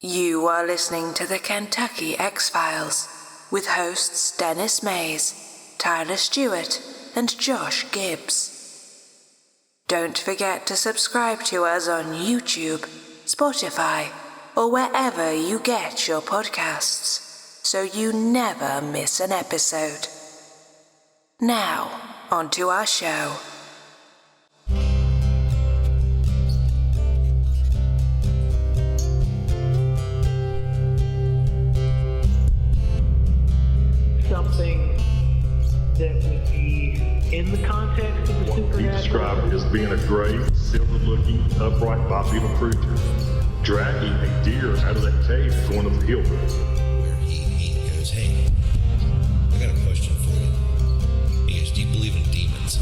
You are listening to the Kentucky X-Files with hosts Dennis Mays, Tyler Stewart, and Josh Gibbs. Don't forget to subscribe to us on YouTube, Spotify, or wherever you get your podcasts, so you never miss an episode. Now, on to our show. Something that would be in the context of the What supernatural. he described as being a gray, silver-looking, upright bipedal creature, dragging a deer out of that cave going up the hill. Where he goes, hey, I got a question for you. He goes, do you believe in demons?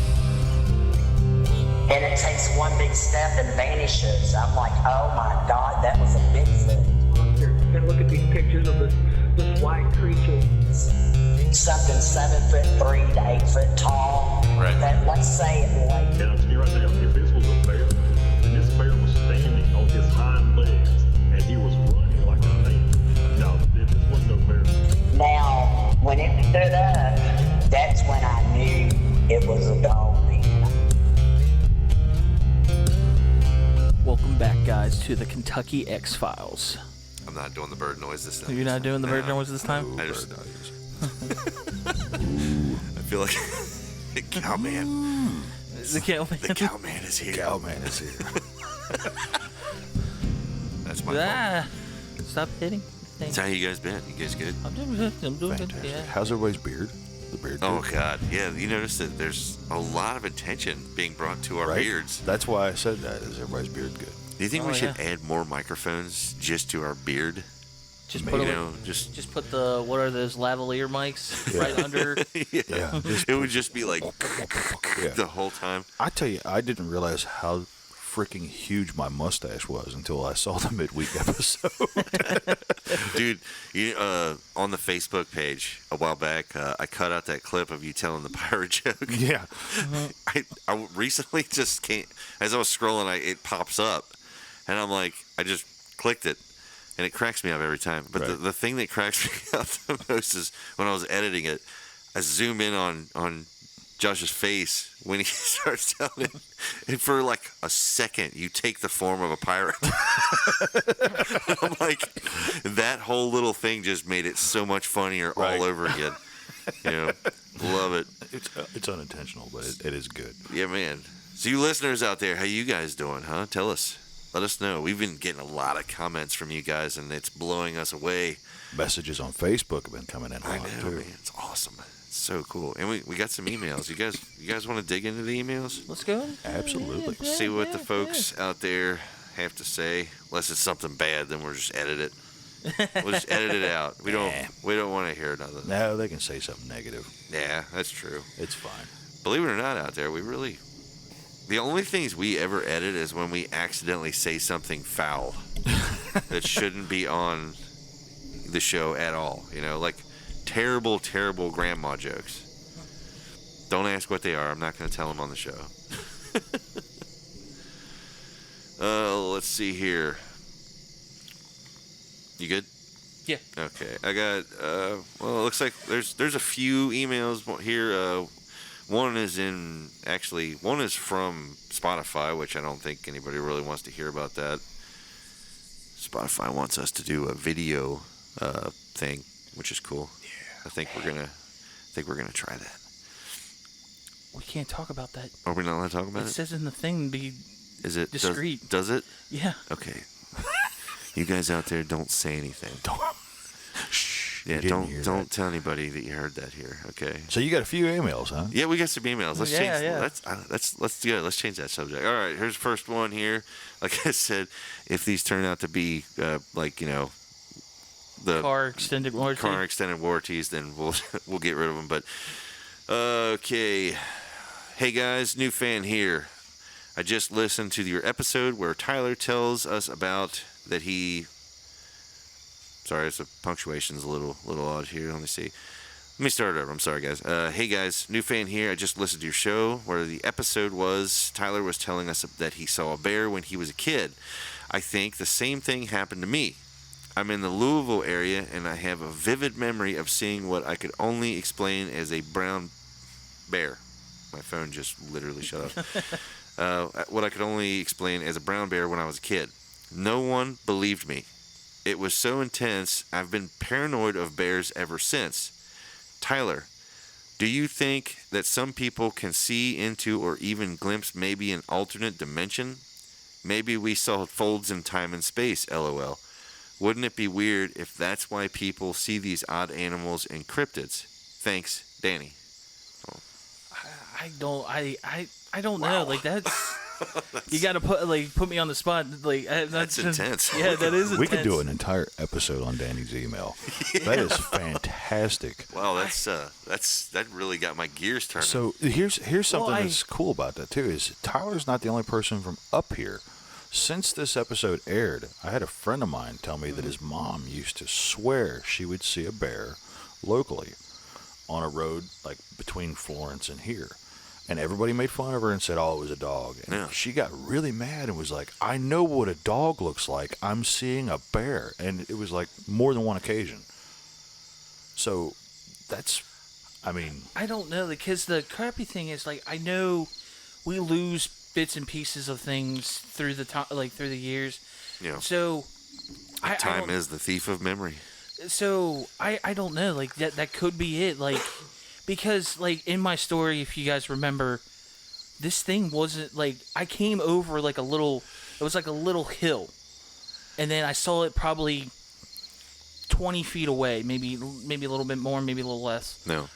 And it takes one big step and vanishes. I'm like, oh my God, that was a Bigfoot. Monster. And look at these pictures of this white creature. Something 7'3" to 8 foot tall. Right. That, let's say it like And I'm telling you right now, if this was a bear, then this bear was standing on his hind legs, and he was running like a man. No, this wasn't no bear. now, when it stood up, that's when I knew it was a dog man. Welcome back, guys, to the Kentucky X-Files. I'm not doing the bird noise this time. You're not doing the bird noise this time? I just, I feel like the cowman. The cowman. The cowman is here. Cowman is here. That's my fault. Stop hitting. So how you guys been? You guys good? I'm doing good. I'm doing good. Fantastic. Yeah. How's everybody's beard? The beard. Oh good? God, yeah. You notice that there's a lot of attention being brought to our Right? beards. That's why I said that. Is everybody's beard good? Do you think we Oh, should yeah. add more microphones just to our beard? Just You put You them, know, just just put the what are those lavalier mics right under. Yeah. Just, it would just be like yeah. the whole time. I tell you, I didn't realize how freaking huge my mustache was until I saw the midweek episode. Dude, you on the Facebook page a while back, I cut out that clip of you telling the pirate joke. Yeah. I recently just came, as I was scrolling, it pops up, and I'm like, I just clicked it, and it cracks me up every time. But Right. the thing that cracks me up the most is when I was editing it, I zoom in on Josh's face when he starts telling it, and for like a second, you take the form of a pirate. I'm like, that whole little thing just made it so much funnier Right. all over again. You know, love it. It's unintentional, but it is good. Yeah, man. So you listeners out there, how you guys doing, huh? Tell us. Let us know. We've been getting a lot of comments from you guys, and it's blowing us away. Messages on Facebook have been coming in a I lot, know, too. man. It's awesome. It's so cool. And we got some emails. You guys want to dig into the emails? Let's go. Absolutely. See what the folks out there have to say. Unless it's something bad, then we'll just edit it. We'll just edit it out. We don't want to hear nothing. No, they can say something negative. Yeah, that's true. It's fine. Believe it or not, out there, the only things we ever edit is when we accidentally say something foul that shouldn't be on the show at all. You know, like terrible, terrible grandma jokes. Don't ask what they are. I'm not going to tell them on the show. Let's see here. You good? Yeah. Okay. I got, well, it looks like there's a few emails here. One is from Spotify, which I don't think anybody really wants to hear about that. Spotify wants us to do a video thing, which is cool. Yeah. I think we're gonna try that. We can't talk about that. Are we not allowed to talk about It it? says in the thing be Is it discreet. Does it? yeah. Okay. You guys out there, don't say anything. Shh. Yeah, you didn't hear don't that. tell anybody that you heard that here. Okay. So you got a few emails, huh? Yeah, we got some emails. Let's Yeah, change. yeah. Let's do it. Let's change that subject. All right, here's the first one here. Like I said, if these turn out to be like the Car extended warranty. car extended warranties, then we'll get rid of them. But okay, hey guys, new fan here. I just listened to your episode where Tyler tells us about that he. Sorry, the punctuation's a little odd here. Let me see. Let me start over. I'm sorry, guys. Hey, guys. New fan here. I just listened to your show where the episode was Tyler was telling us that he saw a bear when he was a kid. I think the same thing happened to me. I'm in the Louisville area, and I have a vivid memory of seeing what I could only explain as a brown bear. My phone just literally shut off. What I could only explain as a brown bear when I was a kid. No one believed me. It was so intense, I've been paranoid of bears ever since. Tyler, do you think that some people can see into or even glimpse maybe an alternate dimension? Maybe we saw folds in time and space, lol. Wouldn't it be weird if that's why people see these odd animals and cryptids? Thanks, Danny. I don't know. Like that's you got to put me on the spot. Like That's intense. Yeah, that is intense. We could do an entire episode on Danny's email. That is fantastic. Wow, that really got my gears turning. So here's something that's cool about that too. Is Tyler's not the only person from up here. Since this episode aired, I had a friend of mine tell me that his mom used to swear she would see a bear locally on a road like between Florence and here. And everybody made fun of her and said, oh, it was a dog. And she got really mad and was like, I know what a dog looks like. I'm seeing a bear. And it was like more than one occasion. So that's, I mean. I don't know, because the crappy thing is, like, I know we lose bits and pieces of things through the time, like through the years. Yeah. So time is the thief of memory. So I don't know, like that could be it, like, because like in my story, if you guys remember, this thing wasn't like, I came over like it was like a little hill, and then I saw it probably 20 feet away, maybe a little bit more, maybe a little less. No.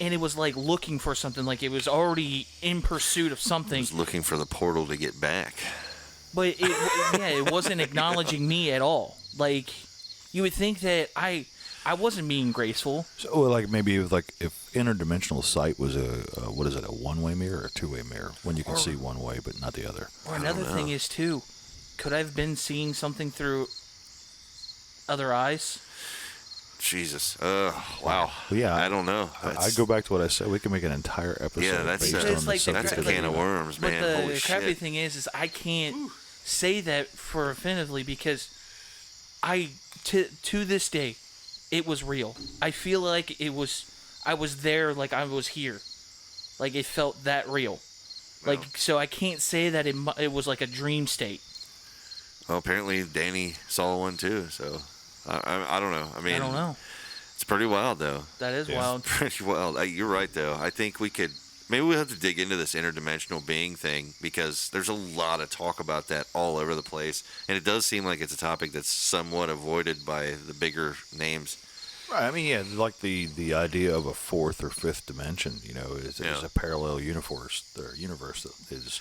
And it was like looking for something, like it was already in pursuit of something. It was looking for the portal to get back. But it wasn't acknowledging me at all. Like, you would think that I wasn't being graceful. So, like, maybe if interdimensional sight was a one-way mirror or a two-way mirror, when you can see one way but not the other. Or another thing is, too, could I have been seeing something through other eyes? Jesus. Wow. Well, yeah. I don't know. I go back to what I said. We can make an entire episode based on the subject. That's a can of worms, man. But the crappy thing is I can't say that for definitively, because to this day, it was real. I feel like I was there, like I was here. Like it felt that real. Like, so I can't say that it was like a dream state. Well, apparently Danny saw one too, so I don't know. I mean, I don't know. It's pretty wild, though. That is wild. Pretty wild. You're right, though. I think maybe we'll have to dig into this interdimensional being thing, because there's a lot of talk about that all over the place, and it does seem like it's a topic that's somewhat avoided by the bigger names. Right. I mean, yeah, like the idea of a fourth or fifth dimension, is a parallel universe that is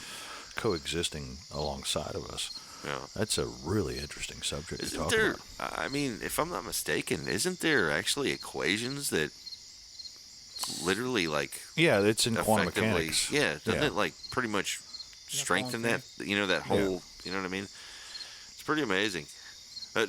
coexisting alongside of us. Yeah. That's a really interesting subject to talk about. I mean, if I'm not mistaken, isn't there actually equations that literally, like... Yeah, it's in quantum mechanics. Yeah, doesn't it, like, pretty much strengthen that, that whole... You know what I mean? It's pretty amazing.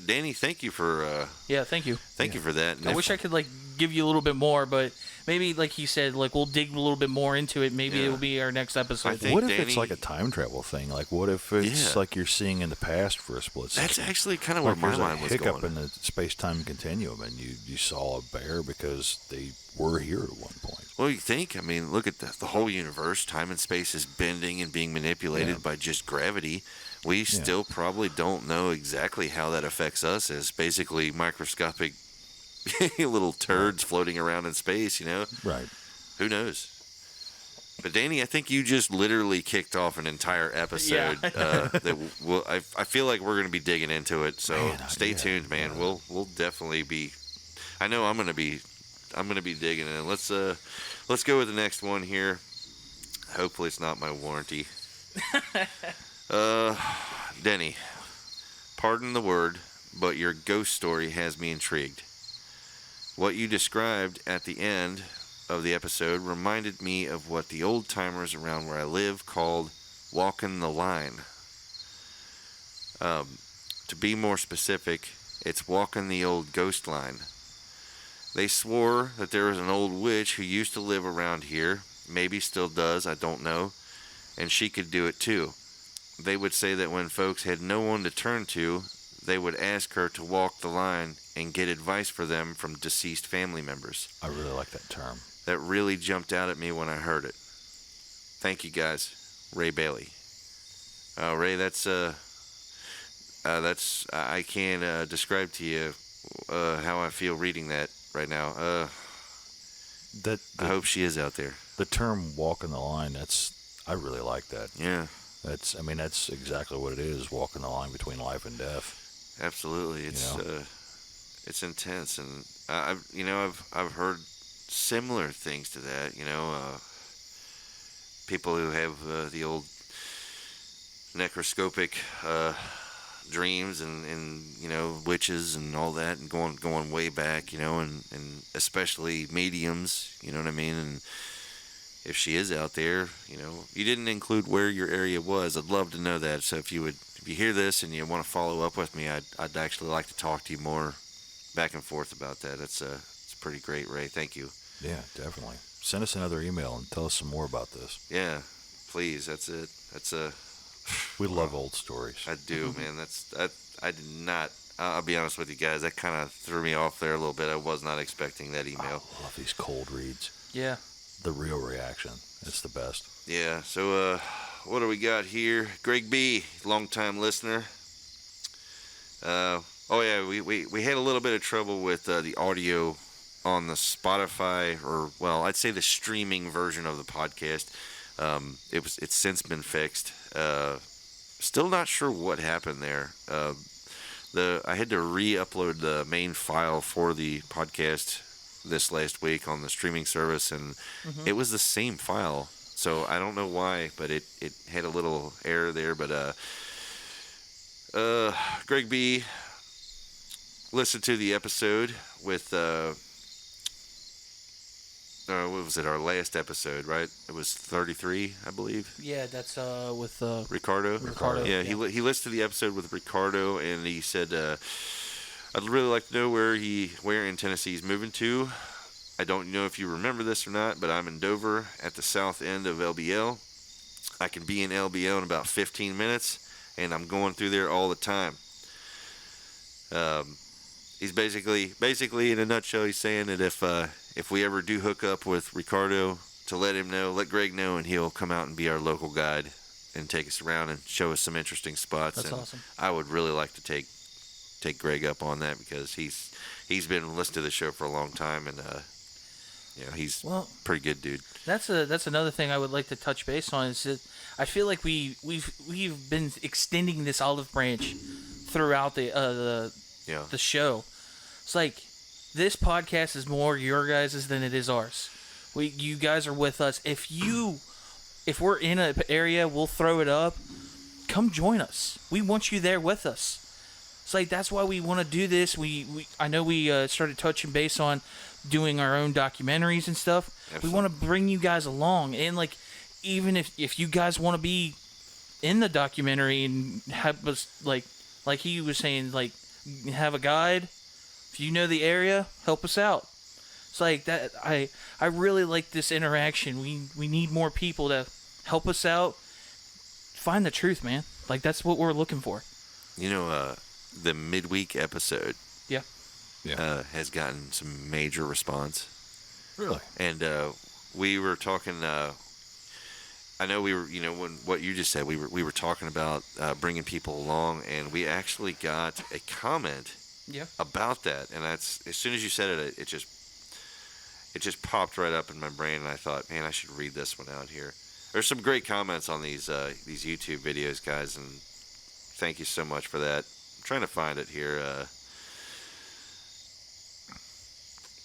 Danny, thank you for... thank you. Thank you for that. And I wish I could, like, give you a little bit more, but maybe, like he said, like, we'll dig a little bit more into it. Maybe it'll be our next episode. What if it's like a time travel thing? Like, what if it's like you're seeing in the past for a split second? That's actually kind of where my mind was going. Hiccup in the space-time continuum, and you saw a bear because they were here at one point. Well, you think? I mean, look at the whole universe. Time and space is bending and being manipulated by just gravity. We still probably don't know exactly how that affects us as basically microscopic little turds floating around in space, Right. Who knows? But Danny, I think you just literally kicked off an entire episode. I feel like we're going to be digging into it, so stay tuned, man. We'll definitely be. I know I'm going to be digging in. Let's go with the next one here. Hopefully it's not my warranty. Denny, pardon the word, but your ghost story has me intrigued. What you described at the end of the episode reminded me of what the old timers around where I live called walking the line. To be more specific, it's walking the old ghost line. They swore that there was an old witch who used to live around here, maybe still does, I don't know, and she could do it too. They would say that when folks had no one to turn to, they would ask her to walk the line and get advice for them from deceased family members. I really like that term. That really jumped out at me when I heard it. Thank you, guys. Ray Bailey. Ray, that's I can't describe to you how I feel reading that right now. I hope she is out there. The term "walking the line," I really like that. Yeah. That's exactly what it is, walking the line between life and death. Absolutely. It's intense, and I've heard similar things to that. People who have the old necroscopic dreams and witches and all that, and going way back, and especially mediums, you know what I mean? And if she is out there, you didn't include where your area was. I'd love to know that. So if you hear this and you want to follow up with me, I'd actually like to talk to you more back and forth about that. It's pretty great, Ray. Thank you. Yeah, definitely. Send us another email and tell us some more about this. Yeah, please. That's it. We love old stories. I do, man. I did not. I'll be honest with you guys. That kind of threw me off there a little bit. I was not expecting that email. I love these cold reads. Yeah. The real reaction. It's the best. Yeah. So, what do we got here? Greg B, longtime listener. We had a little bit of trouble with the audio on the Spotify, I'd say the streaming version of the podcast. It's since been fixed. Still not sure what happened there. I had to re-upload the main file for the podcast this last week on the streaming service, and it was the same file. So I don't know why, but it had a little error there. But Greg B listened to the episode with what was it, our last episode, right? It was 33, I believe. Yeah, that's with Ricardo. Yeah, he listened to the episode with Ricardo, and he said, I'd really like to know where in Tennessee he's moving to. I don't know if you remember this or not, but I'm in Dover at the south end of LBL. I can be in LBL in about 15 minutes, and I'm going through there all the time. He's basically in a nutshell, he's saying that if we ever do hook up with Ricardo, to let Greg know, and he'll come out and be our local guide and take us around and show us some interesting spots. That's and awesome. I would really like to take Greg up on that, because he's been listening to the show for a long time, and he's pretty good dude. That's another thing I would like to touch base on, is that I feel like we've been extending this olive branch throughout the show. It's like this podcast is more your guys' than it is ours. You guys are with us. If we're in an area, we'll throw it up. Come join us. We want you there with us. It's like that's why we want to do this. I know we started touching base on doing our own documentaries and stuff. Absolutely. We want to bring you guys along, and like even if you guys want to be in the documentary and have us like he was saying, like have a guide. If you know the area, help us out. It's like that. I really like this interaction. We need more people to help us out. Find the truth, man. Like that's what we're looking for. The midweek episode. Yeah. Has gotten some major response. Really? And we were talking. I know we were. When what you just said, we were talking about bringing people along, and we actually got a comment. Yeah. About that, and that's as soon as you said it, it just popped right up in my brain, and I thought, man, I should read this one out here. There's some great comments on these YouTube videos, guys, and thank you so much for that. I'm trying to find it here.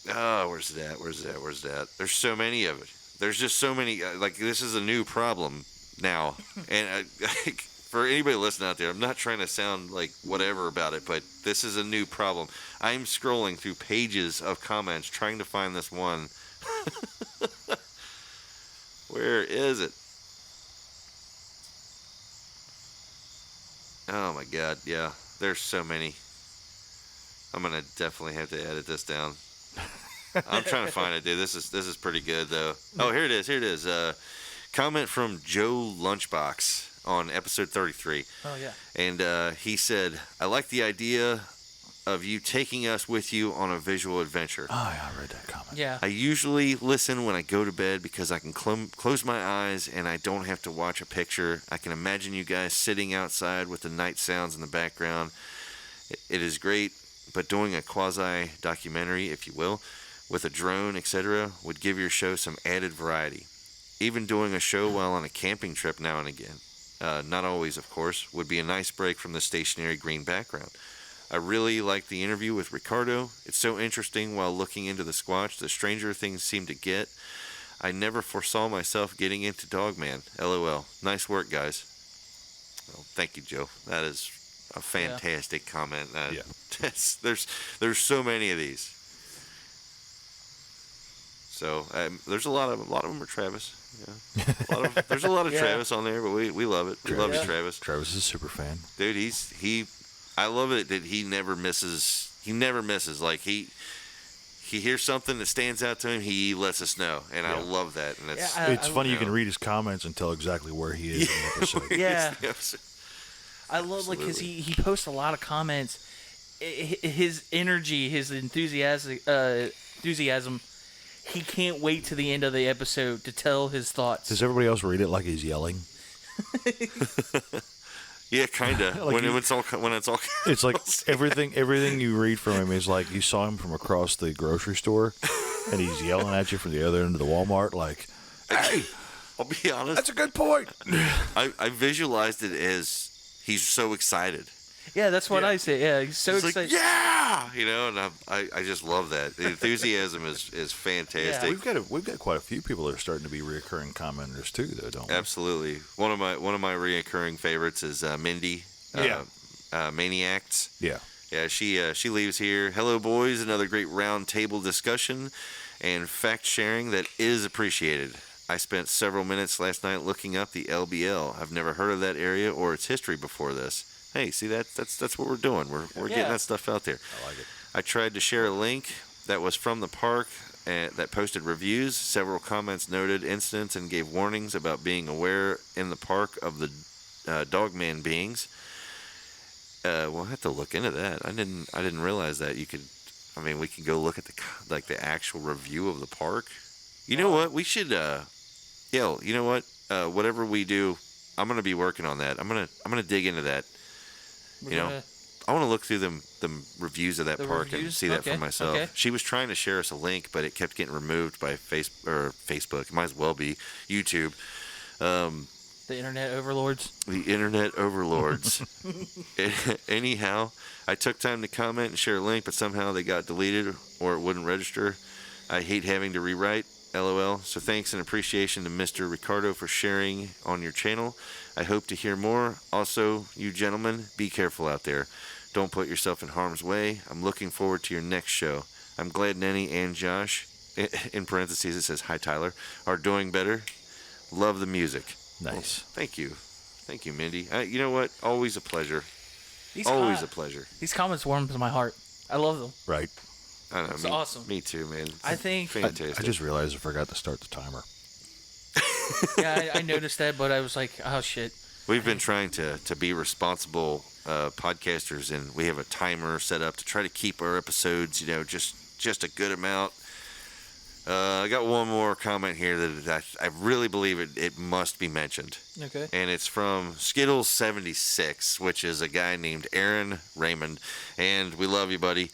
Where's that? There's so many of it. There's just so many. This is a new problem now, and for anybody listening out there, I'm not trying to sound like whatever about it, but this is a new problem. I'm scrolling through pages of comments trying to find this one. Where is it? Oh my God, yeah. There's so many. I'm gonna definitely have to edit this down. I'm trying to find it, dude. This is pretty good though. Oh, here it is. Comment from Joe Lunchbox on episode 33. Oh, yeah. And he said, I like the idea of you taking us with you on a visual adventure. Oh, yeah, I read that comment. Yeah. I usually listen when I go to bed because I can close my eyes and I don't have to watch a picture. I can imagine you guys sitting outside with the night sounds in the background. It is great, but doing a quasi-documentary, if you will, with a drone, etc., would give your show some added variety. Even doing a show while on a camping trip now and again, not always, of course, would be a nice break from the stationary green background. I really like the interview with Ricardo. It's so interesting while looking into the Squatch, the stranger things seem to get. I never foresaw myself getting into Dogman. LOL. Nice work, guys. Well, thank you, Joe. That is a fantastic comment. Yeah. There's so many of these. So there's a lot of them are Travis. Yeah. There's a lot of Travis on there, but we love it. We love you, Travis. Travis is a super fan. Dude, I love it that he never misses. He never misses. Like he hears something that stands out to him, he lets us know, and I love that. And it's funny you can read his comments and tell exactly where he is in the episode. Yeah. I love because he posts a lot of comments. His energy, his enthusiasm. He can't wait to the end of the episode to tell his thoughts. Does everybody else read it like he's yelling? Yeah, kind of. Like when it's all. It's like everything you read from him is like you saw him from across the grocery store, and he's yelling at you from the other end of the Walmart, like, "Hey, I'll be honest. that's a good point." I visualized it as he's so excited. Yeah, that's what I say. Yeah, he's so He's excited. like, yeah, and I just love that. The enthusiasm is fantastic. We've got quite a few people that are starting to be reoccurring commenters too, though, don't we? Absolutely. One of my reoccurring favorites is Mindy. Maniacs. Yeah. Yeah, she leaves here. Hello, boys. Another great round table discussion and fact sharing that is appreciated. I spent several minutes last night looking up the LBL. I've never heard of that area or its history before this. Hey, see that's what we're doing. We're getting that stuff out there. I like it. I tried to share a link that was from the park that posted reviews. Several comments noted incidents and gave warnings about being aware in the park of the dogman beings. We'll have to look into that. I didn't realize that you could. I mean, we could go look at the actual review of the park. You know what? We should. You know what? Whatever we do, I'm gonna be working on that. I'm gonna dig into that. I want to look through them reviews of that park and see that for myself. Okay. She was trying to share us a link, but it kept getting removed by Facebook. It might as well be YouTube. The internet overlords. The internet overlords. Anyhow, I took time to comment and share a link, but somehow they got deleted or it wouldn't register. I hate having to rewrite. LOL. So thanks and appreciation to Mr. Ricardo for sharing on your channel. I hope to hear more. Also, you gentlemen, be careful out there. Don't put yourself in harm's way. I'm looking forward to your next show. I'm glad Nenny and Josh, in parentheses it says, hi Tyler, are doing better. Love the music. Nice. Well, thank you. Thank you, Mindy. You know what? Always a pleasure. A pleasure. These comments warm my heart. I love them. Right. I know. It's awesome. Me too, man. I think fantastic. I just realized I forgot to start the timer. Yeah, I noticed that, but I was like, oh shit. We've been trying to be responsible podcasters, and we have a timer set up to try to keep our episodes, just a good amount. I got one more comment here that I really believe it must be mentioned. Okay. And it's from Skittles76, which is a guy named Aaron Raymond, and we love you, buddy.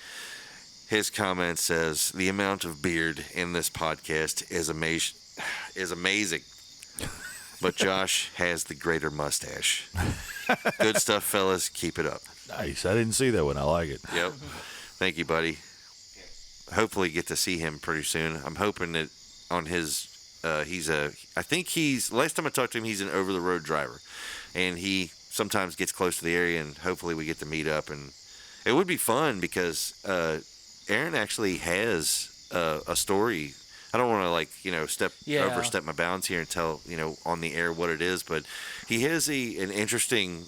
His comment says, the amount of beard in this podcast is amazing. But Josh has the greater mustache. Good stuff, fellas. Keep it up. Nice. I didn't see that one. I like it. Yep. Thank you, buddy. Hopefully get to see him pretty soon. I'm hoping that on his, last time I talked to him, he's an over-the-road driver. And he sometimes gets close to the area, and hopefully we get to meet up. And it would be fun because Aaron actually has a story. I don't want to overstep my bounds here and tell on the air what it is, but he has an interesting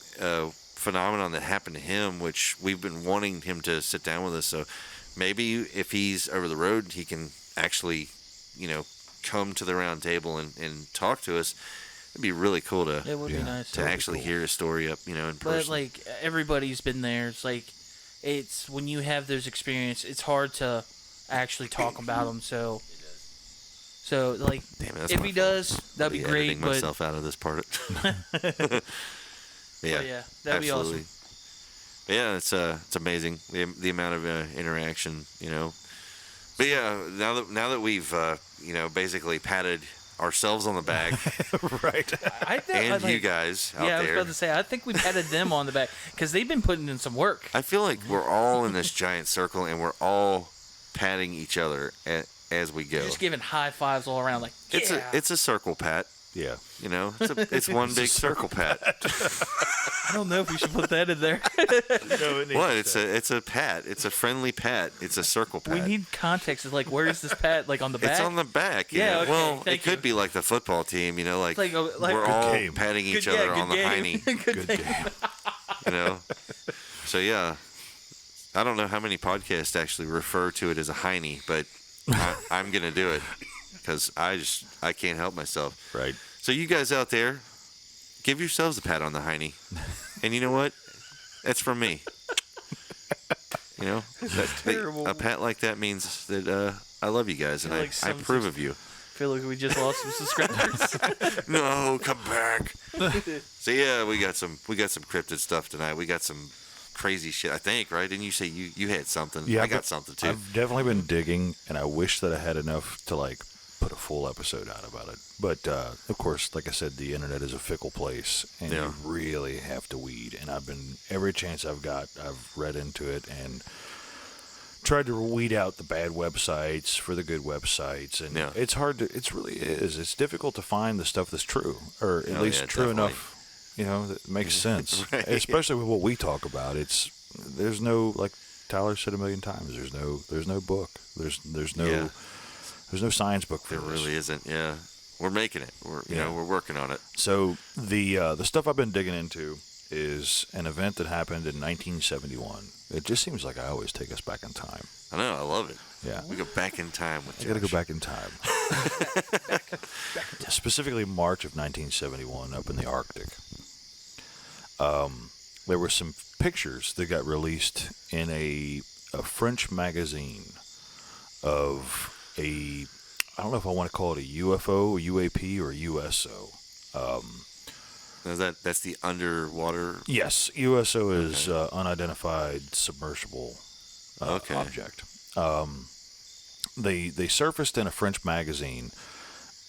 phenomenon that happened to him, which we've been wanting him to sit down with us. So maybe if he's over the road, he can actually come to the round table and talk to us. It'd be really cool to It would be nice to actually hear a story up, in person. But like everybody's been there. It's like it's when you have those experiences, it's hard to actually talk about them. So like Damn it, that's if my he fault. does, that'd be great. Editing But myself out of this part. yeah, that'd be awesome. Yeah, it's amazing the amount of interaction, But yeah, now that we've basically patted ourselves on the back, Right. and you guys out I was there, about to say, I think we patted them on the back because they've been putting in some work. I feel like we're all in this giant circle and we're all patting each other as we go. Just giving high fives all around, like It's a circle pat. Yeah. It's one big circle pat. I don't know if we should put that in there. What? It's a pat. It's a friendly pat. It's a circle pat. We need context. It's like, where is this pat? Like on the back? It's on the back. Yeah, okay, Well, thank it could you. be like the football team. like we're all game. patting each Good- other yeah, on the good game. hiney. Good game. So yeah, I don't know how many podcasts actually refer to it as a hiney, but I'm gonna do it because I can't help myself. Right. So you guys out there, give yourselves a pat on the hiney, and you know what? That's from me. That's terrible. A pat like that means that I love you guys and Like I some approve of you. I feel like we just lost some subscribers. No, come back. So yeah, we got some cryptid stuff tonight. We got some crazy shit. I think, right? Didn't you say you had something? Yeah, I got but something too. I've definitely been digging, and I wish that I had enough to put a full episode out about it. But of course, like I said, the internet is a fickle place, and you really have to weed. And every chance I've got, I've read into it and tried to weed out the bad websites for the good websites. And it's hard to. It really is. It's difficult to find the stuff that's true, or at least true enough. That makes sense. Right. Especially with what we talk about. There's no, like Tyler said a million times, there's no book. There's no science book for There this. really isn't. Yeah, we're making it. We're working on it. So the stuff I've been digging into is an event that happened in 1971. It just seems like I always take us back in time. I know. I love it. Yeah. We go back in time with. I got to go back in time. Specifically, March of 1971, up in the Arctic. There were some pictures that got released in a French magazine of I don't know if I want to call it a UFO, a UAP, or a USO. That's the underwater. Yes, USO is unidentified submersible object. They surfaced in a French magazine,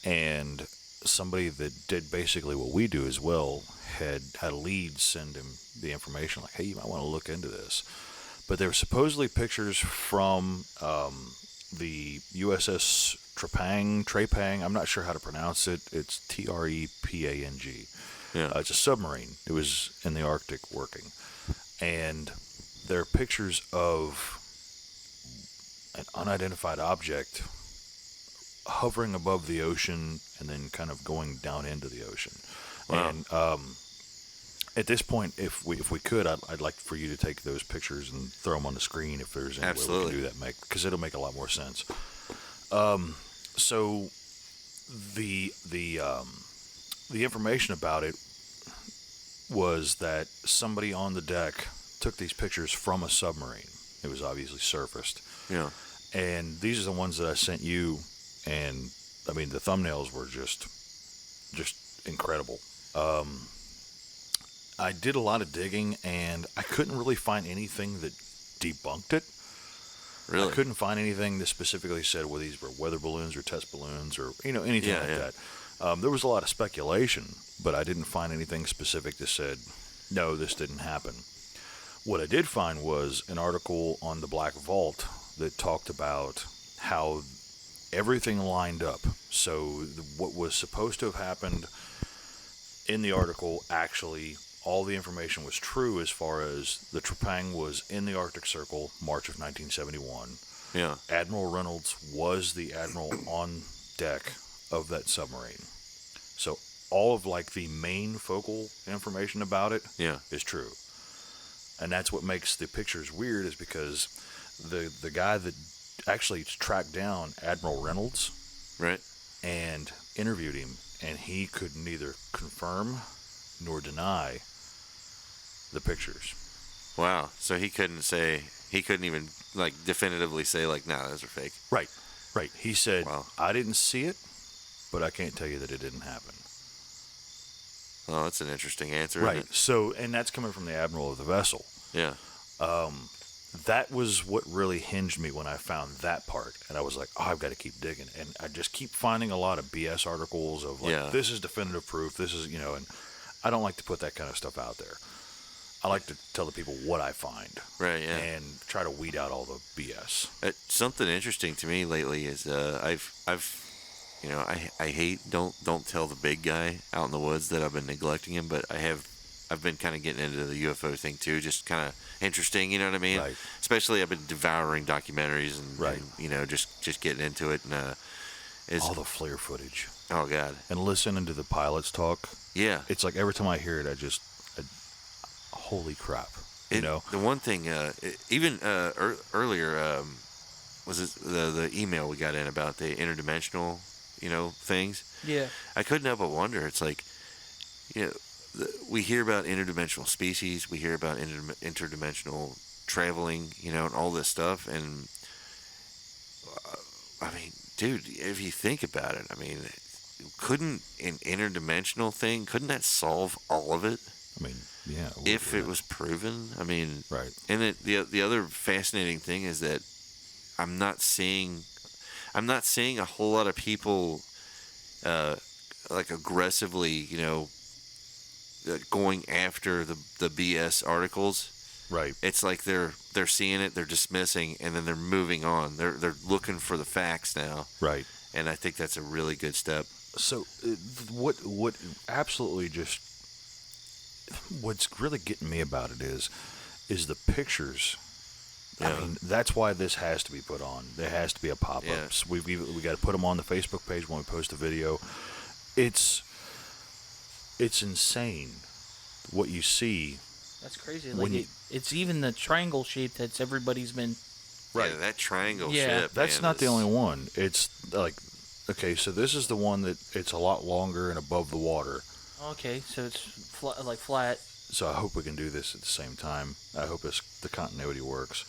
and somebody that did basically what we do as well had a lead send him the information, like, hey, you might want to look into this. But there were supposedly pictures from the USS Trepang. I'm not sure how to pronounce it. It's Trepang. Yeah. It's a submarine. It was in the Arctic working. And there are pictures of an unidentified object hovering above the ocean and then kind of going down into the ocean. Wow. And at this point, if we could, I'd like for you to take those pictures and throw them on the screen if there's any way we can do that, because it'll make a lot more sense. So the information about it was that somebody on the deck took these pictures from a submarine. It was obviously surfaced. Yeah. And these are the ones that I sent you, and I mean the thumbnails were just incredible. I did a lot of digging, and I couldn't really find anything that debunked it. Really? I couldn't find anything that specifically said whether these were weather balloons or test balloons or anything like that. There was a lot of speculation, but I didn't find anything specific that said, no, this didn't happen. What I did find was an article on the Black Vault that talked about how everything lined up. So what was supposed to have happened in the article, actually, all the information was true as far as the Trepang was in the Arctic Circle, March of 1971. Yeah. Admiral Reynolds was the admiral on deck of that submarine. So all of the main focal information about it is true. And that's what makes the pictures weird, is because the guy that actually tracked down Admiral Reynolds, right, and interviewed him, and he could neither confirm nor deny the pictures. Wow. So he couldn't even like definitively say like, nah, those are fake. Right. He said, Wow. I didn't see it, but I can't tell you that it didn't happen. Oh, that's an interesting answer. Right. Isn't it? So, and that's coming from the admiral of the vessel. Yeah. That was what really hinged me when I found that part. And I was like, oh, I've got to keep digging. And I just keep finding a lot of BS articles of like, this is definitive proof. This is, and I don't like to put that kind of stuff out there. I like to tell the people what I find. Right, yeah. And try to weed out all the BS. Something interesting to me lately is I hate don't tell the big guy out in the woods that I've been neglecting him, but I've been kind of getting into the UFO thing too, just kind of interesting, you know what I mean? Right. Especially I've been devouring documentaries and just getting into it, and all the flare footage. Oh God. And listening to the pilots talk. Yeah. It's like every time I hear it, holy crap. The one thing, even earlier, was it the email we got in about the interdimensional, things? Yeah. I couldn't help but wonder. It's like, we hear about interdimensional species, we hear about interdimensional traveling, and all this stuff. And, I mean, dude, if you think about it, couldn't an interdimensional thing, couldn't that solve all of it? Yeah. If it was proven, right. And the other fascinating thing is that I'm not seeing a whole lot of people, like aggressively, going after the BS articles. Right. It's like they're seeing it, they're dismissing, and then they're moving on. They're looking for the facts now. Right. And I think that's a really good step. So, what absolutely just what's really getting me about it is the pictures. Yeah. That's why this has to be put on. There has to be a pop-up. Yeah. So we got to put them on the Facebook page when we post a video. It's insane what you see. That's crazy. Like it's even the triangle shape that's everybody's been. Right. Yeah, that triangle shape. That's not the only one. It's like, okay, so this is the one that it's a lot longer and above the water. Okay, so it's flat. So I hope we can do this at the same time. I hope the continuity works.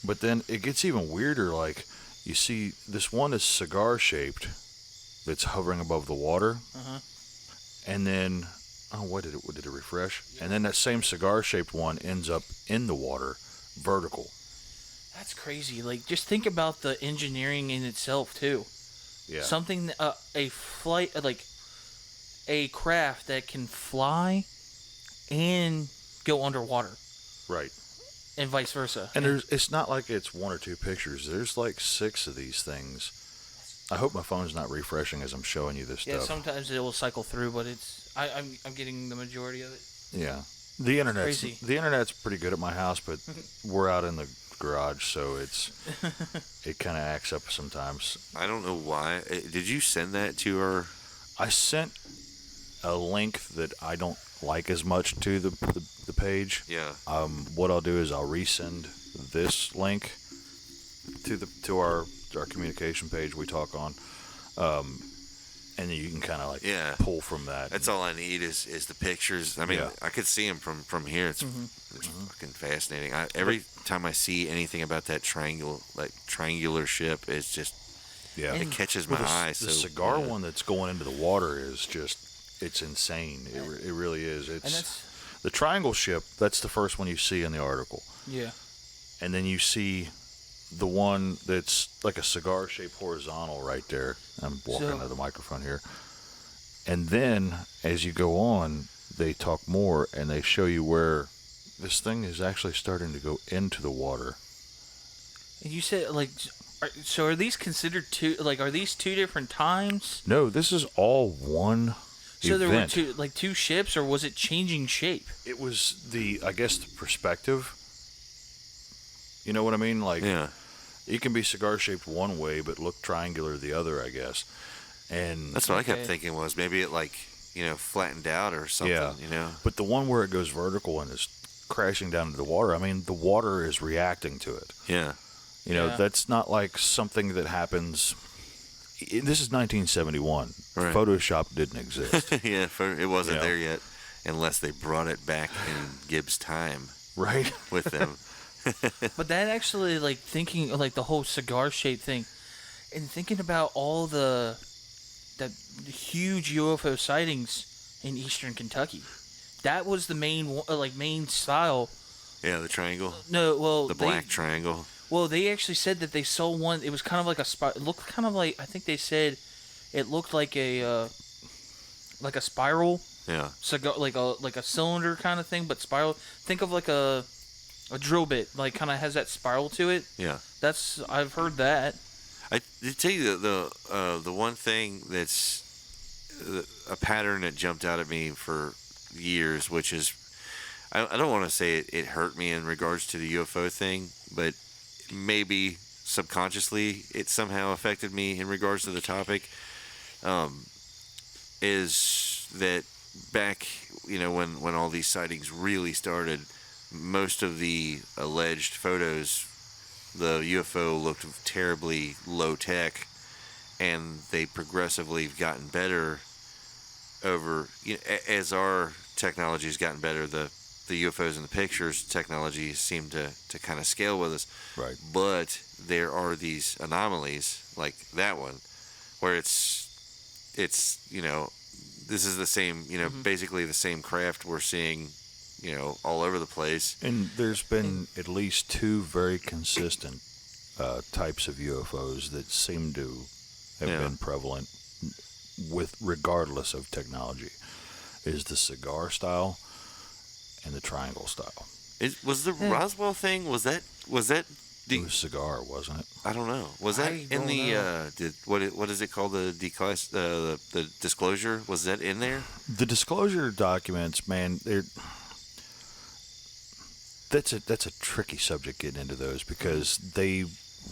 But then it gets even weirder. Like, you see this one is cigar-shaped that's hovering above the water. Uh-huh. And then, what did it refresh? Yeah. And then that same cigar-shaped one ends up in the water, vertical. That's crazy. Like, just think about the engineering in itself, too. Yeah. Something, a flight, like a craft that can fly and go underwater. Right. And vice versa. And it's not like it's one or two pictures. There's like 6 of these things. I hope my phone's not refreshing as I'm showing you this stuff. Yeah, sometimes it will cycle through, but I'm getting the majority of it. Yeah. The internet's pretty good at my house, but we're out in the garage, so it kind of acts up sometimes. I don't know why. Did you send that to her? I sent a link that I don't like as much to the page. Yeah. What I'll do is I'll resend this link to our communication page we talk on, and then you can kind of like pull from that. That's all I need is the pictures. I mean, I could see them from here. It's fucking fascinating. Every time I see anything about that triangular ship, it's just it catches my eye. The cigar one that's going into the water is just. It's insane. It really is. It's the triangle ship. That's the first one you see in the article. Yeah. And then you see the one that's like a cigar-shaped horizontal right there. I'm walking into the microphone here. And then as you go on, they talk more and they show you where this thing is actually starting to go into the water. And you said so are these considered two? Like, are these two different times? No, this is all one. So event. There were two ships, or was it changing shape? It was the perspective. You know what I mean? Like, it can be cigar-shaped one way, but look triangular the other, I guess. And that's what I kept thinking was maybe it flattened out or something. Yeah. But the one where it goes vertical and is crashing down into the water, I mean, the water is reacting to it. Yeah. That's not like something that happens this is 1971. Right. Photoshop didn't exist. Yeah, it wasn't Yeah. there yet, unless they brought it back in Gibbs' time Right? with them. But that actually, like, thinking, like, the whole cigar shape thing, and thinking about all the huge UFO sightings in eastern Kentucky, that was the main style. Yeah, the triangle. No, well, The black triangle. Well, they actually said that they saw one. It was kind of like it looked kind of like, I think they said it looked like a spiral Yeah. cigar, like a cylinder kind of thing, but spiral. Think of like a drill bit, like kind of has that spiral to it. Yeah. I've heard that. I tell you the one thing that's a pattern that jumped out at me for years, which is I don't want to say it hurt me in regards to the UFO thing, but maybe subconsciously it somehow affected me in regards to the topic. Is that back, when all these sightings really started, most of the alleged photos, the UFO looked terribly low tech, and they progressively have gotten better over, as our technology has gotten better, the UFOs and the pictures technology seem to kind of scale with us. Right. But there are these anomalies like that one where it's this is the same, basically the same craft we're seeing, all over the place. And there's been at least two very consistent types of UFOs that seem to have been prevalent regardless of technology. Is the cigar style and the triangle style. Was the Roswell thing, was that It was cigar, wasn't it? I don't know. Was that in the what is it called, the disclosure? Was that in there? The disclosure documents, man, that's a tricky subject getting into those, because they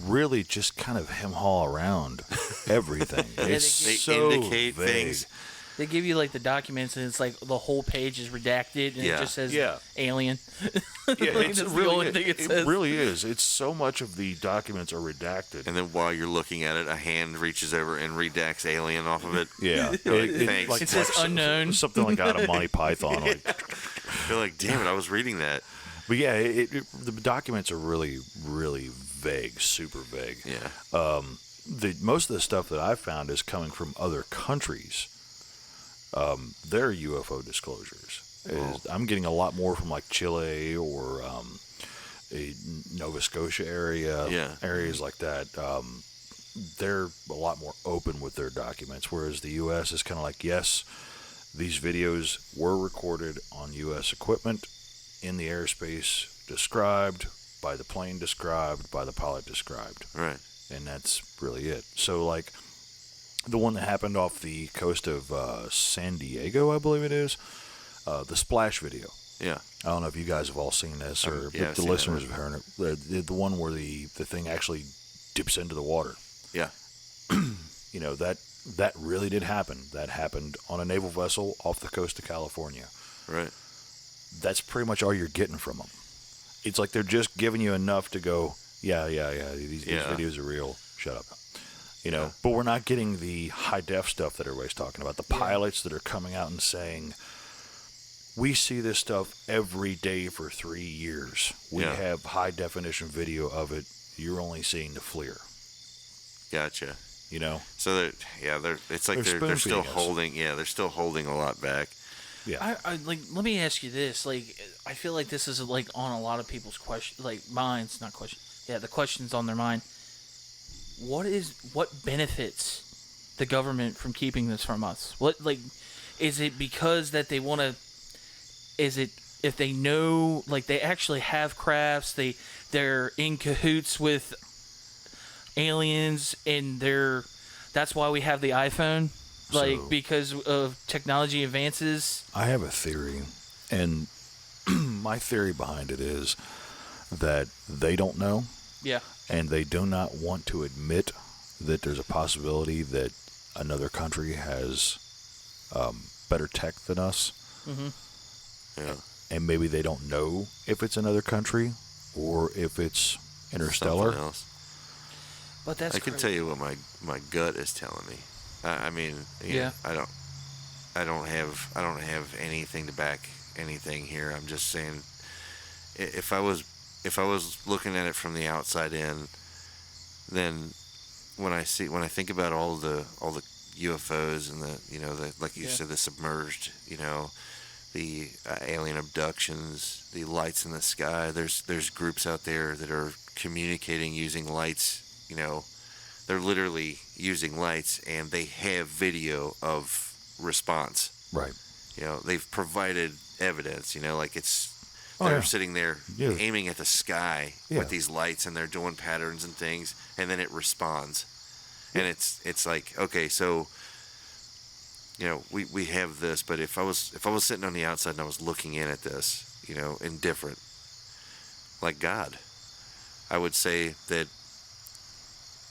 really just kind of hem-haw around everything. It's They so indicate vague. things. They give you like the documents, and it's like the whole page is redacted, and it just says alien. Yeah, Like, it's that's the really, only thing it says. really is. It's so much of the documents are redacted. And then while you're looking at it, a hand reaches over and redacts alien off of it. Yeah, Thanks. It says unknown. Something like out of Monty Python. Like, You're like, damn it, I was reading that. but yeah, the documents are really, really vague, super vague. Yeah. Most of the stuff that I've found is coming from other countries. Their UFO disclosures. I'm getting a lot more from like Chile or a Nova Scotia area, areas like that. They're a lot more open with their documents, whereas the U.S. is kind of like, yes, these videos were recorded on U.S. equipment in the airspace described, by the plane described, by the pilot described. Right. And that's really it. So, like, the one that happened off the coast of San Diego, I believe it is, the splash video. Yeah. I don't know if you guys have all seen this, or yeah, if the listeners have heard it. The one where the thing actually dips into the water. Yeah. That really did happen. That happened on a naval vessel off the coast of California. Right. That's pretty much all you're getting from them. It's like they're just giving you enough to go, yeah, these videos are real. Shut up. But we're not getting the high def stuff that everybody's talking about. The pilots that are coming out and saying, we see this stuff every day for 3 years. We have high definition video of it. You're only seeing the FLIR. Gotcha. So it's like they're still holding. Yeah, they're still holding a lot back. Yeah. I like. Let me ask you this. Like, I feel like this is like on a lot of people's minds, not questions. Yeah, the questions on their mind. What benefits the government from keeping this from us? Is it because that they want to? Is it if they know, like, they actually have crafts, they're in cahoots with aliens, and that's why we have the iPhone, because of technology advances? I have a theory, and my theory behind it is that they don't know. Yeah. And they do not want to admit that there's a possibility that another country has better tech than us. Mm-hmm. Yeah. And maybe they don't know if it's another country or if it's interstellar. Something else. But that's I can tell you what my gut is telling me. I mean, Yeah. I don't have anything to back anything here. I'm just saying, if I was looking at it from the outside in, then when I think about all the UFOs and the like you said, the submerged, the alien abductions, the lights in the sky. There's groups out there that are communicating using lights. They're literally using lights, and they have video of response. Right. They've provided evidence. Like it's Oh, they're yeah. sitting there Yeah. aiming at the sky Yeah. with these lights, and they're doing patterns and things, and then it responds. And it's like, okay, so we have this, but if I was sitting on the outside and I was looking in at this, indifferent, like God, I would say that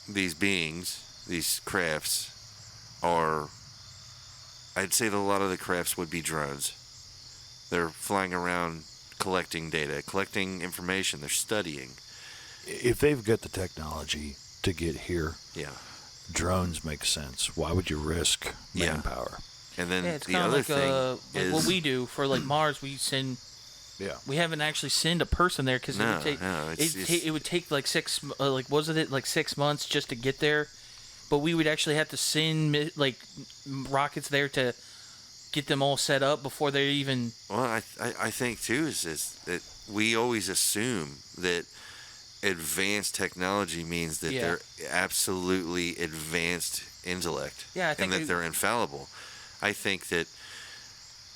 these beings, these crafts, I'd say that a lot of the crafts would be drones. They're flying around collecting data, collecting information, they're studying. If they've got the technology to get here, Yeah. drones make sense. Why would you risk Yeah. manpower? And then Yeah, it's the kind of other like, thing is like what we do for like Mars. We send. Yeah. We haven't actually sent a person there because No, it would take. no, it would take like 6. Wasn't it like 6 months just to get there? But we would actually have to send like rockets there to get them all set up before they even. Well, I think too is that we always assume that advanced technology means that Yeah. they're absolutely advanced intellect. Yeah, I think and that they're infallible. I think that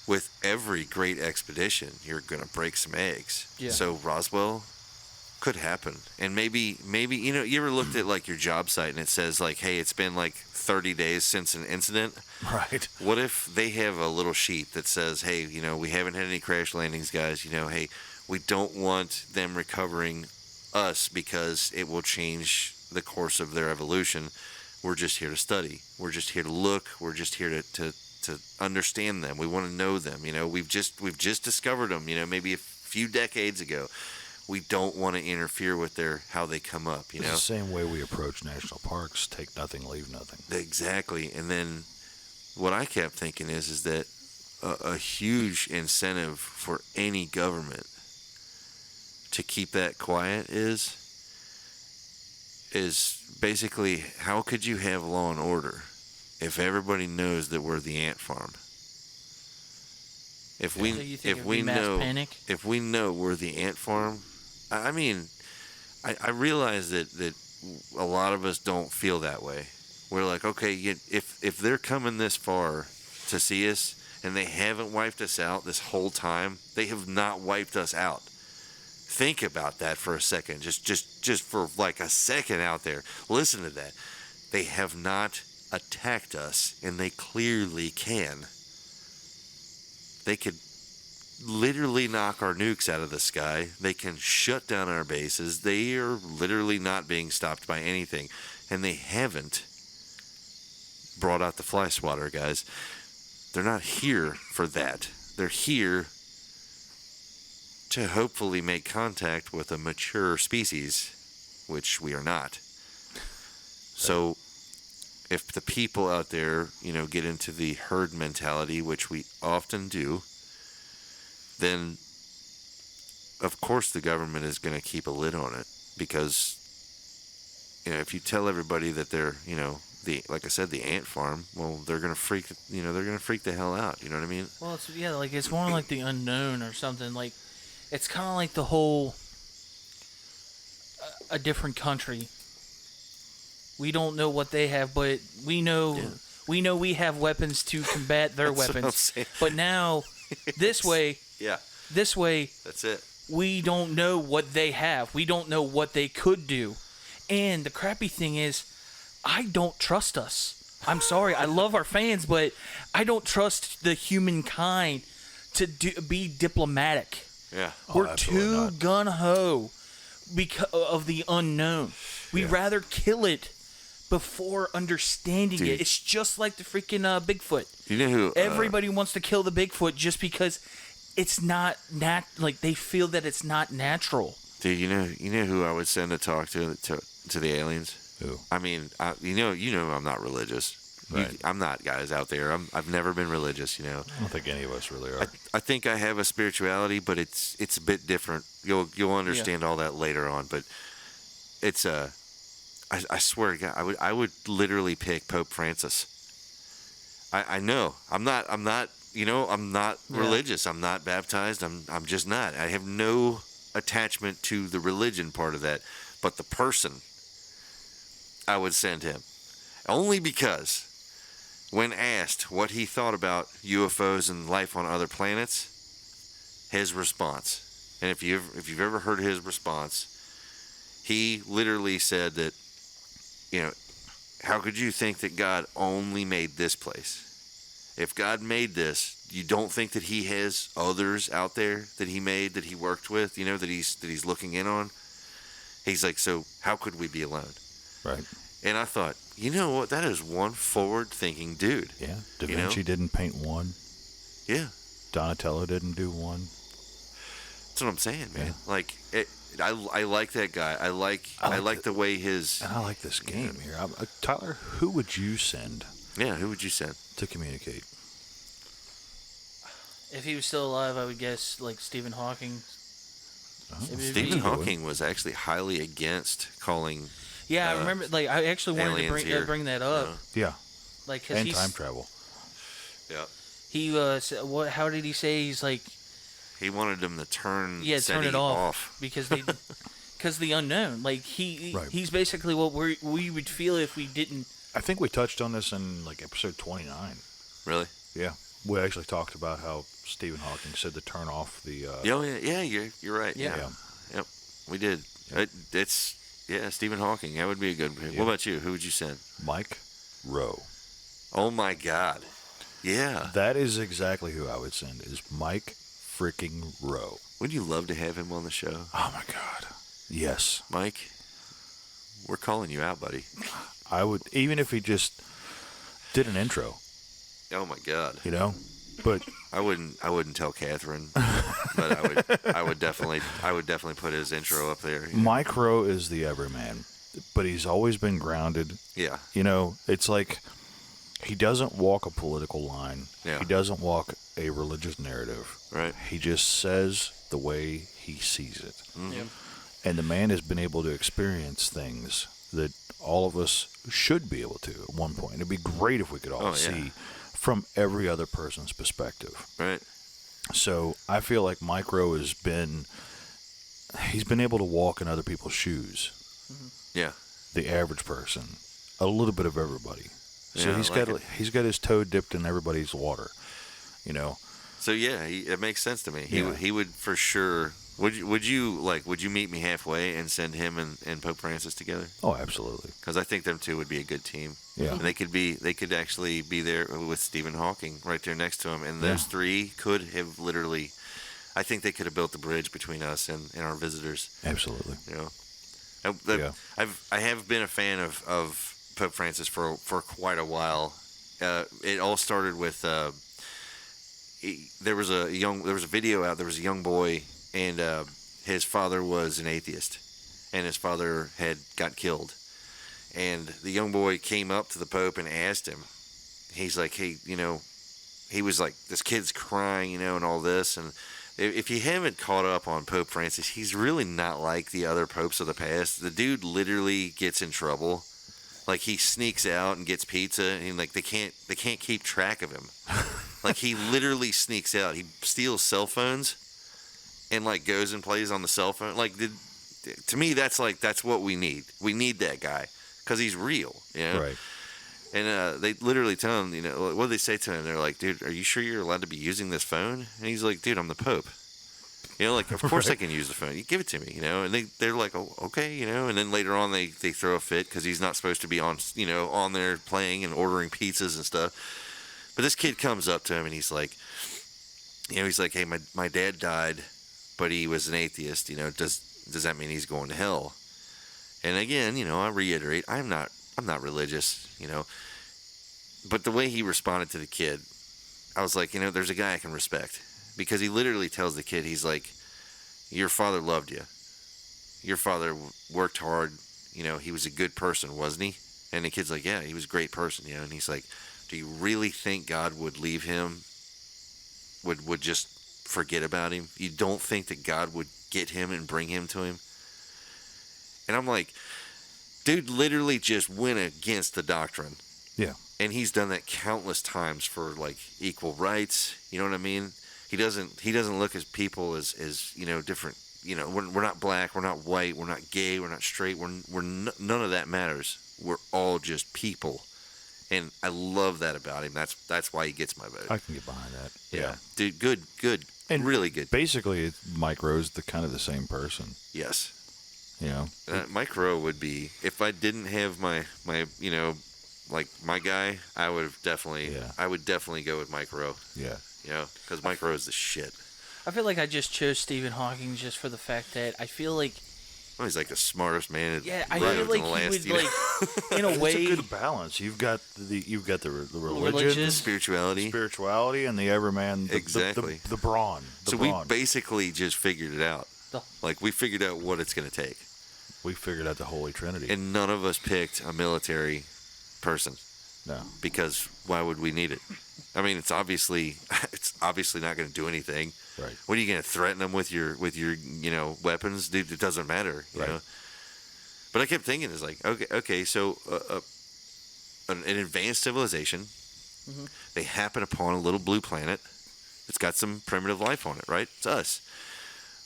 with every great expedition, you're going to break some eggs. Yeah. So Roswell could happen. And maybe you ever looked at like your job site and it says like, hey, it's been like 30 days since an incident. Right. What if they have a little sheet that says, hey, we haven't had any crash landings, guys. Hey, we don't want them recovering us because it will change the course of their evolution. We're just here to study. We're just here to look. We're just here to understand them. We want to know them. We've just discovered them. Maybe a few decades ago. We don't want to interfere with how they come up. It's the same way we approach national parks: take nothing, leave nothing. Exactly. And then what I kept thinking is that a huge incentive for any government to keep that quiet is basically, how could you have law and order if everybody knows that we're the ant farm? If we So you think if it'd we be mass know panic? if we know we're the ant farm, I mean, I realize that a lot of us don't feel that way. We're like, okay, if they're coming this far to see us and they haven't wiped us out this whole time, they have not wiped us out. Think about that for a second. Just for like a second out there. Listen to that. They have not attacked us, and they clearly can. They could literally knock our nukes out of the sky. They can shut down our bases. They are literally not being stopped by anything. And they haven't brought out the fly swatter, guys. They're not here for that. They're here to hopefully make contact with a mature species, which we are not. So if the people out there, get into the herd mentality, which we often do, then of course the government is going to keep a lid on it, because if you tell everybody that they're, like I said, the ant farm, well, they're going to freak, they're going to freak the hell out. You know what I mean? Well, it's more like the unknown or something. Like, it's kind of like the whole a different country. We don't know what they have, but we know we have weapons to combat their That's what I'm weapons. saying. But now, this way, That's it. we don't know what they have. We don't know what they could do. And the crappy thing is, I don't trust us. I'm sorry. I love our fans, but I don't trust the humankind to be diplomatic. Yeah. We're absolutely too not. gun-ho because of the unknown. We'd rather kill it before understanding Dude. it. It's just like the freaking Bigfoot. You know who? Everybody wants to kill the Bigfoot just because it's not like they feel that it's not natural. Dude, you know who I would send to talk to the aliens? Who? I mean, you know, I'm not religious. Right. I'm not, guys, out there. I've never been religious, you know. I don't think any of us really are. I think I have a spirituality, but it's a bit different. You'll understand all that later on, but it's I swear to God, I would literally pick Pope Francis. I know I'm not you know, I'm not religious. I'm not baptized. I'm just not. I have no attachment to the religion part of that, but the person, I would send him only because when asked what he thought about UFOs and life on other planets, his response, and if you've ever heard his response, he literally said that, you know, how could you think that God only made this place? If God made this, you don't think that he has others out there that he made, that he worked with, you know, that he's looking in on? He's like, so how could we be alone? Right. And I thought, you know what? That is one forward-thinking dude. Yeah. Da Vinci didn't paint one. Yeah. Donatello didn't do one. That's what I'm saying, man. Yeah. Like, I like that guy. I like the way his... And I like this game here. Tyler, who would you send? Yeah, who would you send? To communicate. If he was still alive, I would guess like Stephen Hawking. Stephen Hawking was actually highly against calling... Yeah, I remember. Like, I actually wanted to bring that up. Yeah. Like, and time travel. Yeah. He what? How did he say? He's like. He wanted them to turn. Turn it off because the unknown. Like he's basically what we would feel if we didn't. I think we touched on this in like episode 29. Really? Yeah. We actually talked about how Stephen Hawking said to turn off the. You're right. Yeah. Yep. We did. It's. Yeah, Stephen Hawking. That would be a good pick. Yeah. What about you? Who would you send? Mike Rowe. Oh, my God. Yeah. That is exactly who I would send, is Mike freaking Rowe. Wouldn't you love to have him on the show? Oh, my God. Yes. Mike, we're calling you out, buddy. I would, even if he just did an intro. Oh, my God. You know? But I wouldn't tell Catherine, but I would definitely put his intro up there. Mike Rowe is the everyman, but he's always been grounded. Yeah. You know, it's like he doesn't walk a political line. Yeah. He doesn't walk a religious narrative. Right. He just says the way he sees it. Mm-hmm. Yep. And the man has been able to experience things that all of us should be able to at one point. It'd be great if we could all see from every other person's perspective. Right. So I feel like Mike Rowe he's been able to walk in other people's shoes. Mm-hmm. Yeah. The average person. A little bit of everybody. So yeah, he's got his toe dipped in everybody's water. You know. So yeah, it makes sense to me. He would for sure. Would you meet me halfway and send him and Pope Francis together? Oh, absolutely. Because I think them two would be a good team. Yeah. And they could actually be there with Stephen Hawking right there next to him, and those three could have literally. I think they could have built the bridge between us and our visitors. Absolutely. You know. I have been a fan of Pope Francis for quite a while. It all started with there was a video out. There was a young boy, and his father was an atheist, and his father had got killed, and the young boy came up to the Pope and asked him. He's like, hey, you know, he was like, this kid's crying, you know, and all this, and if you haven't caught up on Pope Francis, he's really not like the other popes of the past. The dude literally gets in trouble. Like, he sneaks out and gets pizza, and like they can't keep track of him. Like, he literally sneaks out. He steals cell phones and like goes and plays on the cell phone. Like, to me, that's what we need. We need that guy because he's real, you know? Right. And they literally tell him, you know, what do they say to him? They're like, dude, are you sure you're allowed to be using this phone? And he's like, dude, I'm the Pope. You know, like, of course I can use the phone. You give it to me, you know. And they're like, oh, okay, you know. And then later on they throw a fit because he's not supposed to be on there playing and ordering pizzas and stuff. But this kid comes up to him and he's like, hey, my dad died, but he was an atheist. You know, does that mean he's going to hell? And again, you know, I reiterate, I'm not religious, you know. But the way he responded to the kid, I was like, you know, there's a guy I can respect. Because he literally tells the kid, he's like, your father loved you. Your father worked hard. he was a good person, wasn't he? And the kid's like, yeah, he was a great person, and he's like, do you really think God would leave him, would just forget about him? You don't think that God would get him and bring him to him? And I'm like, dude literally just went against the doctrine. Yeah. And he's done that countless times for like equal rights. You know what I mean? He doesn't look at people as different. We're not black, we're not white, we're not gay, we're not straight. None of that matters. We're all just people. And I love that about him. That's why he gets my vote. I can get behind that. Yeah. Dude, good. And really good. Basically, Mike Rowe's the kind of the same person. Yes. Mike Rowe would be, if I didn't have my my guy, I would definitely go with Mike Rowe. Yeah. Because Mike Rowe is the shit. I feel like I just chose Stephen Hawking just for the fact that I feel like. Oh, he's like the smartest man. I feel like he would in a way. It's a good balance. You've got the religion, spirituality, and the everyman. Exactly. The brawn. We basically just figured it out. Like we figured out what it's going to take. We figured out the Holy Trinity. And none of us picked a military person. No. Because why would we need it? I mean, it's obviously not going to do anything. Right. What are you going to threaten them with your weapons? Dude, it doesn't matter. You know. But I kept thinking, it's like, okay, so an advanced civilization, they happen upon a little blue planet. It's got some primitive life on it, right? It's us.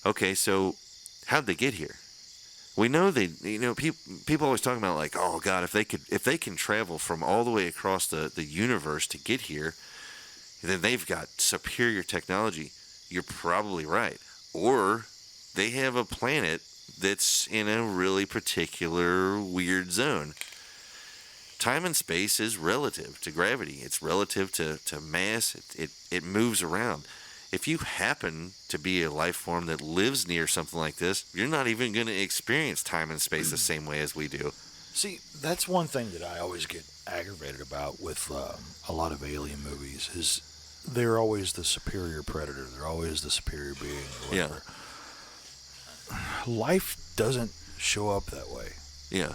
Okay, so how'd they get here? We know people always talk about like, oh God, if they can travel from all the way across the universe to get here, then they've got superior technology. You're probably right. Or they have a planet that's in a really particular weird zone. Time and space is relative to gravity. It's relative to mass. It moves around. If you happen to be a life form that lives near something like this, you're not even going to experience time and space the same way as we do. See, that's one thing that I always get aggravated about with a lot of alien movies is they're always the superior predator. They're always the superior being or whatever. Yeah. Life doesn't show up that way. Yeah.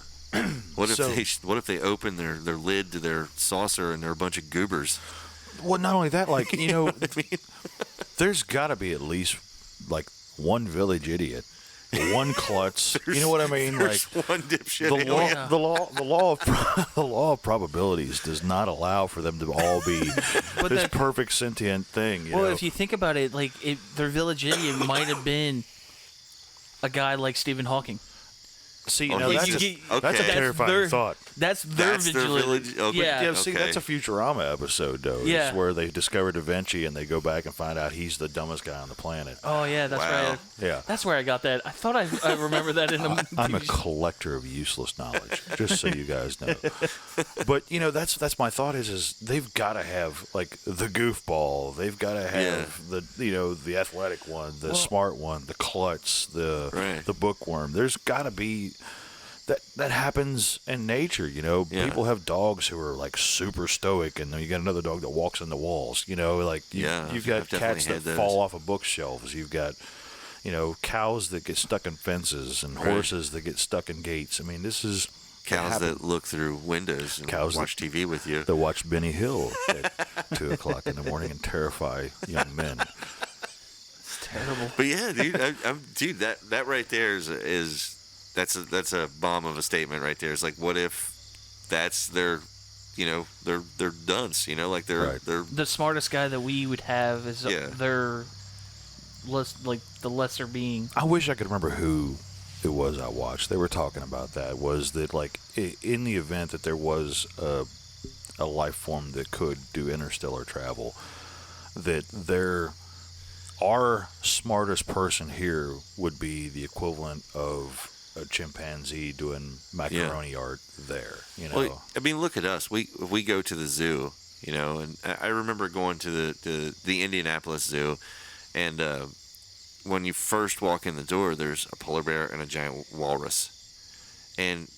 What if they open their lid to their saucer and they're a bunch of goobers? Well, not only that, like, You know what I mean? There's got to be at least like one village idiot, one klutz. You know what I mean? There's like one dipshit. The law of probabilities does not allow for them to all be this perfect sentient thing. You know? If you think about it, like their village idiot might have been a guy like Stephen Hawking. See, now that's a terrifying thought. That's their village. Okay. Yeah. See, that's a Futurama episode, though. Yeah. It's where they discover Da Vinci and they go back and find out he's the dumbest guy on the planet. Oh, yeah, that's right. Yeah. That's where I got that. I thought I remember that in the I'm a collector of useless knowledge, just so you guys know. But, that's my thought is they've got to have, like, the goofball. They've got to have the athletic one, the smart one, the klutz, the bookworm. There's got to be... That happens in nature, People have dogs who are like super stoic, and then you got another dog that walks in the walls. You've got cats that fall off of bookshelves. You've got, cows that get stuck in fences and horses that get stuck in gates. I mean, this is cows that look through windows and watch TV with you. That watch Benny Hill at 2 o'clock in the morning and terrify young men. It's terrible. But yeah, dude, that right there is. That's a bomb of a statement right there. It's like, what if that's their dunce, like they're the smartest guy that we would have is their the lesser being. I wish I could remember who it was I watched. They were talking about that. Was that like in the event that there was a life form that could do interstellar travel, that our smartest person here would be the equivalent of a chimpanzee doing macaroni art there, Well, I mean, look at us. We go to the zoo, and I remember going to the Indianapolis Zoo, and when you first walk in the door, there's a polar bear and a giant walrus, and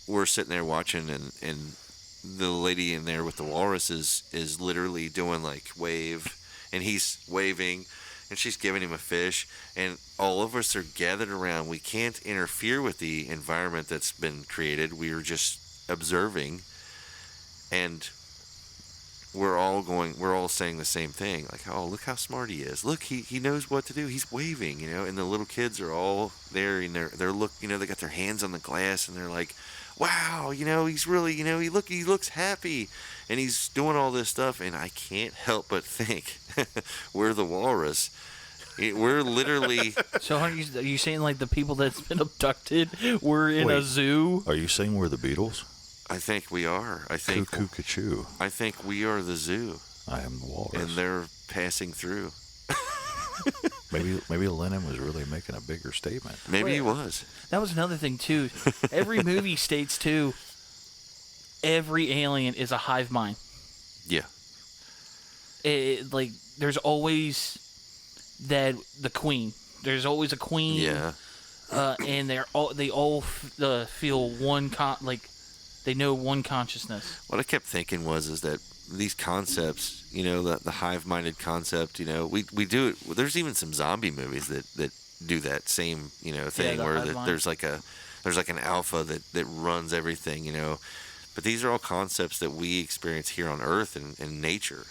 we're sitting there watching, and the lady in there with the walrus is literally doing like wave, and he's waving. and she's giving him a fish, and all of us are gathered around. We can't interfere with the environment that's been created. We are just observing, and we're all saying the same thing, like, oh, look how smart he is. Look, he knows what to do. He's waving, and the little kids are all there, and they're they got their hands on the glass, and they're like, wow, he's really, he looks happy, and he's doing all this stuff, and I can't help but think we're the walrus. We're literally. So are you saying like the people that's been abducted were in a zoo? Are you saying we're the Beatles? I think we are. I think Cuckoo-ca-choo. I think we are the zoo. I am the walrus. And they're passing through. Maybe Lennon was really making a bigger statement. Maybe he was. That was another thing too. Every movie states too. Every alien is a hive mind. Yeah. Like there's always the queen. There's always a queen. Yeah. And they all feel one they know one consciousness. What I kept thinking is that these concepts, the hive-minded concept, we do it. There's even some zombie movies that do that same, thing where there's like an alpha that runs everything, But these are all concepts that we experience here on Earth and in nature.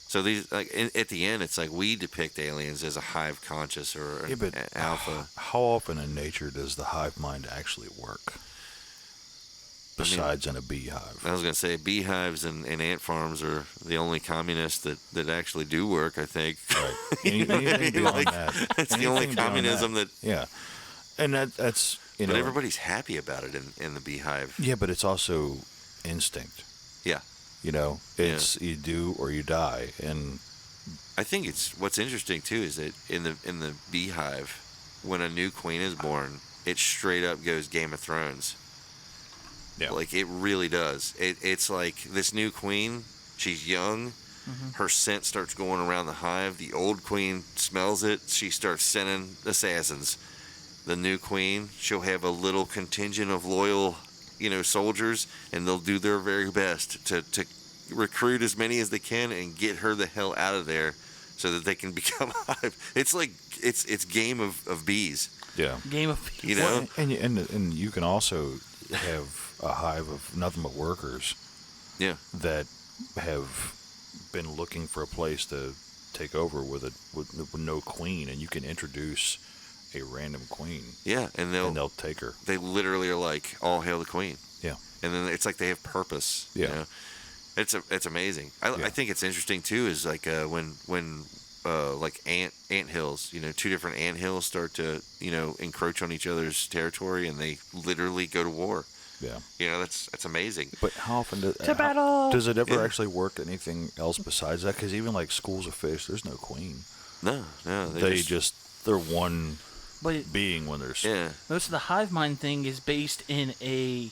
So these, like, at the end, it's like we depict aliens as a hive conscious or an alpha. How often in nature does the hive mind actually work? Besides in a beehive. I was going to say beehives and ant farms are the only communists that actually do work, I think. Right. Anything beyond that. That's the only communism that. Yeah. And that's, But everybody's happy about it in the beehive. Yeah, but it's also instinct. Yeah. It's you do or you die. And I think what's interesting, too, is that in the beehive, when a new queen is born, it straight up goes Game of Thrones. Yeah. Like, it really does. It's like this new queen, she's young. Mm-hmm. Her scent starts going around the hive. The old queen smells it. She starts sending assassins. The new queen, she'll have a little contingent of loyal, soldiers, and they'll do their very best to recruit as many as they can and get her the hell out of there so that they can become a hive. It's like, it's game of bees. Yeah. Game of bees. Well, and you can also have a hive of nothing but workers. Yeah. That have been looking for a place to take over with no queen, and you can introduce a random queen. Yeah, and they'll take her. They literally are like, all hail the queen. Yeah. And then it's like they have purpose. Yeah. It's amazing. I think it's interesting too is like when like ant hills, two different ant hills start to encroach on each other's territory, and they literally go to war. Yeah. That's amazing. But how often battle! Does it ever actually work anything else besides that? Because even like schools of fish, there's no queen. No. They're one But being when there's. Yeah. Most of the hive mind thing is based in an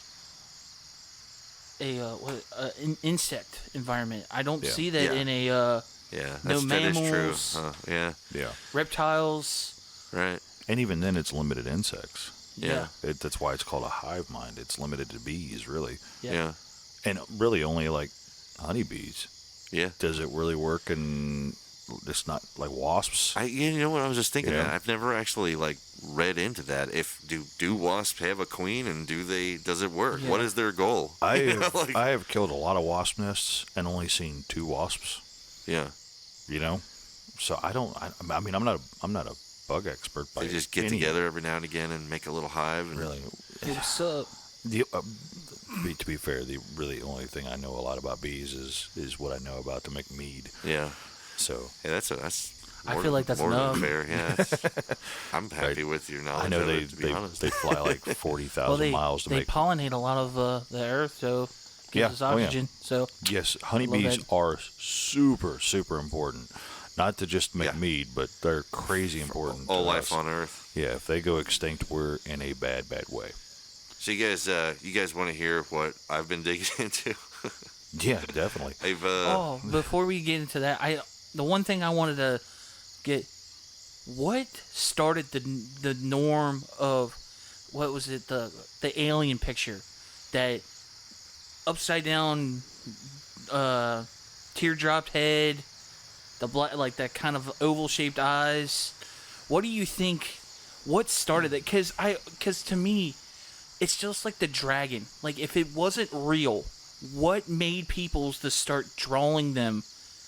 insect environment. I don't see that in a no mammals. That is true. Yeah. Reptiles. Right. And even then, it's limited insects. Yeah. That's why it's called a hive mind. It's limited to bees, really. Yeah. And really only like honeybees. Yeah. Does it really work in it's not like wasps? You know what I was just thinking Yeah. that I've never actually like read into that. If do wasps have a queen, and does it work? Yeah. What is their goal? I have killed a lot of wasp nests and only seen 2 wasps. Yeah. So I mean I'm not a bug expert. They just get together every now and again and make a little hive. And Really. Hey, what's up? To be fair, the really only thing I know a lot about bees is what I know about to make mead. Yeah. So Yeah, that's. I feel like that's more enough. than fair. Yeah. I'm happy with your knowledge. I know of they it, to be honest. they fly like 40,000 miles to they make. pollinate a lot of the earth, so gives us oxygen. So Yes, honeybees are super, super important. Not to just make mead, but they're crazy important. All to life us. on Earth. Yeah, if they go extinct, we're in a bad, bad way. So you guys want to hear what I've been digging into? Yeah, definitely. I've before we get into that, the one thing I wanted to get, what started the norm of, what was it, the alien picture, that upside down teardropped head, the like that kind of oval-shaped eyes. What do you think? What started that? Because to me, it's just like the dragon. Like if it wasn't real, what made people to start drawing them?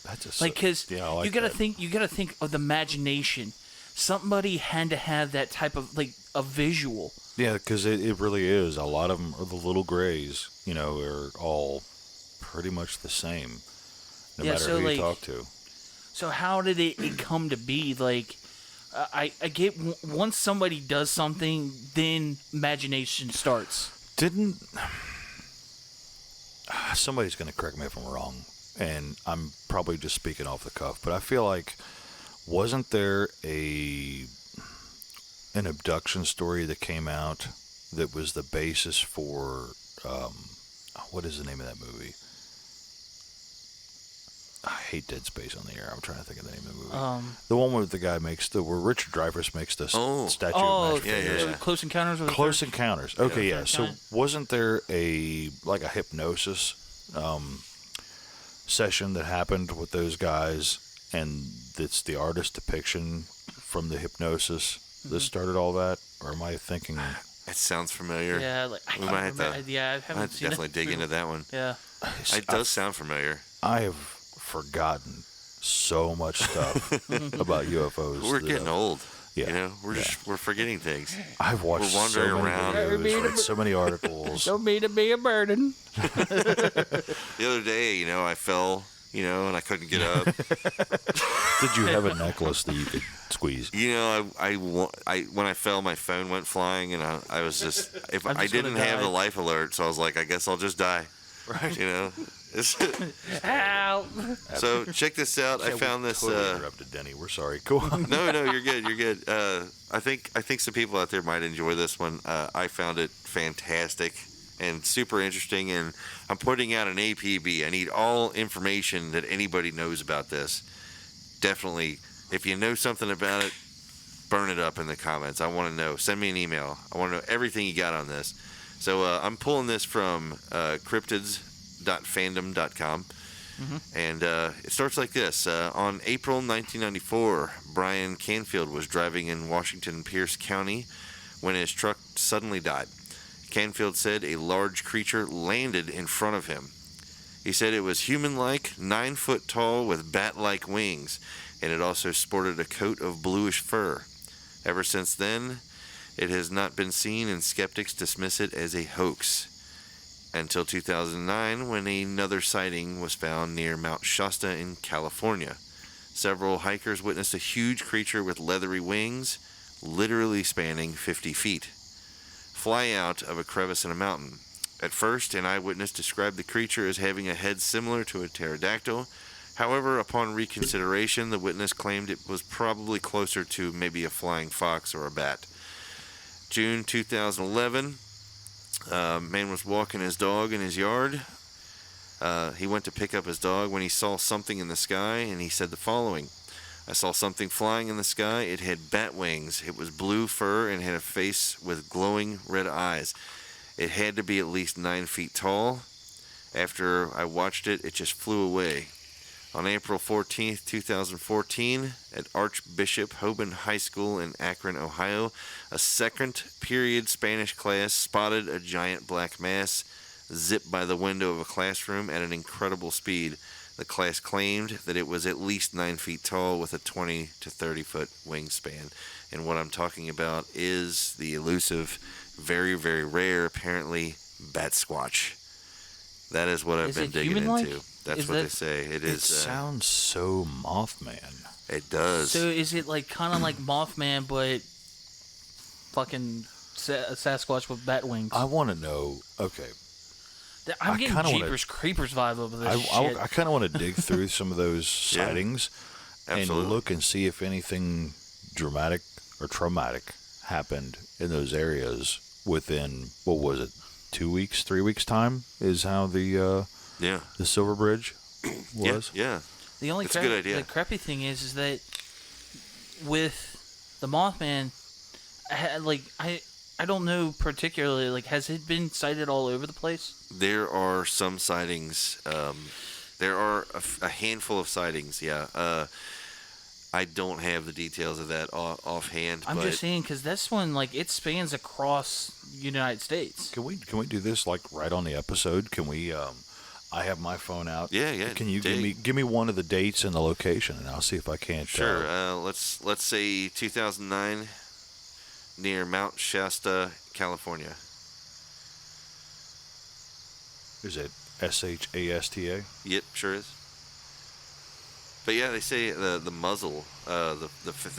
That's like because like you gotta that. think of the imagination. Somebody had to have that type of like a visual. Yeah, because it really is. A lot of them are the little grays. Are all pretty much the same, no matter who you talk to. So how did it come to be? Like, I get once somebody does something, then imagination starts. Somebody's going to correct me if I'm wrong, and I'm probably just speaking off the cuff, but I feel like wasn't there an abduction story that came out that was the basis for what is the name of that movie? I hate Dead Space on the Air. I'm trying to think of the name of the movie. The one where the guy where Richard Dreyfuss makes the statue of Mashed Potatoes. Close Encounters of the Close Encounters. Okay, yeah. So wasn't there a hypnosis session that happened with those guys, and it's the artist depiction from the hypnosis that started all that? Or am I thinking? It sounds familiar. Yeah, we might have to. I haven't seen definitely dig into that one. Yeah, it does sound familiar. I have forgotten so much stuff about UFOs. We're getting old. Yeah, we're forgetting things. I've watched so many videos, read so many articles. Don't mean to be a burden. The other day, I fell, and I couldn't get up. Did you have a necklace that you could squeeze? When I fell, my phone went flying, and I was just I didn't have the life alert, so I was like, I guess I'll just die. Right. Help. So check this out. I found this. Totally interrupted, Denny. We're sorry. Go on. No, you're good. You're good. I think some people out there might enjoy this one. I found it fantastic and super interesting, and I'm putting out an APB. I need all information that anybody knows about this. Definitely, if you know something about it, burn it up in the comments. I want to know. Send me an email. I want to know everything you got on this. So I'm pulling this from cryptids.fandom.com. And it starts like this. On April 1994, Brian Canfield was driving in Washington Pierce County when his truck suddenly died. Canfield said a large creature landed in front of him. He said it was human-like, 9 foot tall with bat-like wings, and it also sported a coat of bluish fur. Ever since then, it has not been seen, and skeptics dismiss it as a hoax. Until 2009, when another sighting was found near Mount Shasta in California. Several hikers witnessed a huge creature with leathery wings, literally spanning 50 feet, fly out of a crevice in a mountain. At first, an eyewitness described the creature as having a head similar to a pterodactyl. However, upon reconsideration, the witness claimed it was probably closer to maybe a flying fox or a bat. June 2011, a man was walking his dog in his yard. He went to pick up his dog when he saw something in the sky, and he said the following: I saw something flying in the sky. It had bat wings. It was blue fur and had a face with glowing red eyes. It had to be at least 9 feet tall. After I watched it, it just flew away. On April 14th, 2014, at Archbishop Hoban High School in Akron, Ohio, a second-period Spanish class spotted a giant black mass zip by the window of a classroom at an incredible speed. The class claimed that it was at least 9 feet tall with a 20 to 30-foot wingspan. And what I'm talking about is the elusive, very, very rare, apparently, BATSQUATCH. That is what I've been digging into. That's what they say. It sounds so Mothman. It does. So is it like kind of like Mothman, but fucking Sasquatch with bat wings? I want to know. Okay. I'm getting Jeepers Creepers vibe over this shit. I kind of want to dig through some of those sightings and look and see if anything dramatic or traumatic happened in those areas within, what was it, 2 weeks, 3 weeks time is how the Silver Bridge was. Yeah. The only a good idea. The crappy thing is that with the Mothman, I don't know particularly, has it been sighted all over the place? There are some sightings There are a handful of sightings. Yeah. I don't have the details of that offhand. I'm just saying because this one, like, it spans across the United States. Can we do this like right on the episode? Can we? I have my phone out. Yeah. Can you give me one of the dates and the location, and I'll see if I can't. Sure. Let's say 2009, near Mount Shasta, California. Is it SHASTA? Yep, sure is. But yeah, they say the muzzle, the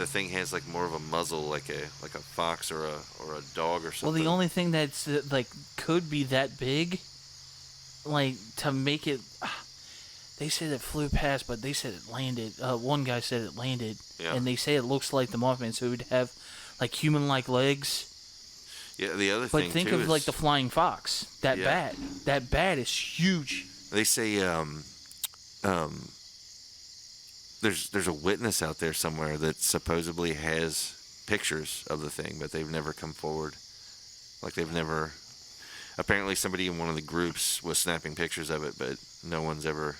thing has like more of a muzzle, like a fox or a dog or something. Well, the only thing that's like could be that big, like to make it. They said it flew past, but they said it landed. One guy said it landed, and they say it looks like the Mothman, so it would have like human-like legs. Yeah, the other but thing think too of is, like the flying fox. That bat. That bat is huge. They say there's a witness out there somewhere that supposedly has pictures of the thing, but they've never come forward. Like they've never. Apparently, somebody in one of the groups was snapping pictures of it, but no one's ever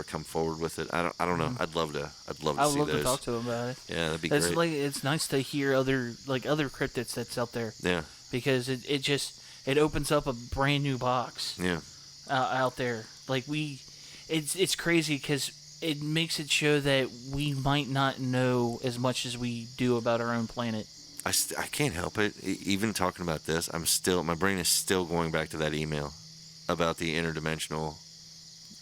come forward with it. I don't know. I'd love to see those. I would love to talk to them about it. Yeah, that'd be great. Like it's nice to hear other cryptids that's out there. Yeah. Because it opens up a brand new box. Yeah. Out there, like it's crazy because it makes it show that we might not know as much as we do about our own planet. I can't help it. Even talking about this, my brain is still going back to that email about the interdimensional.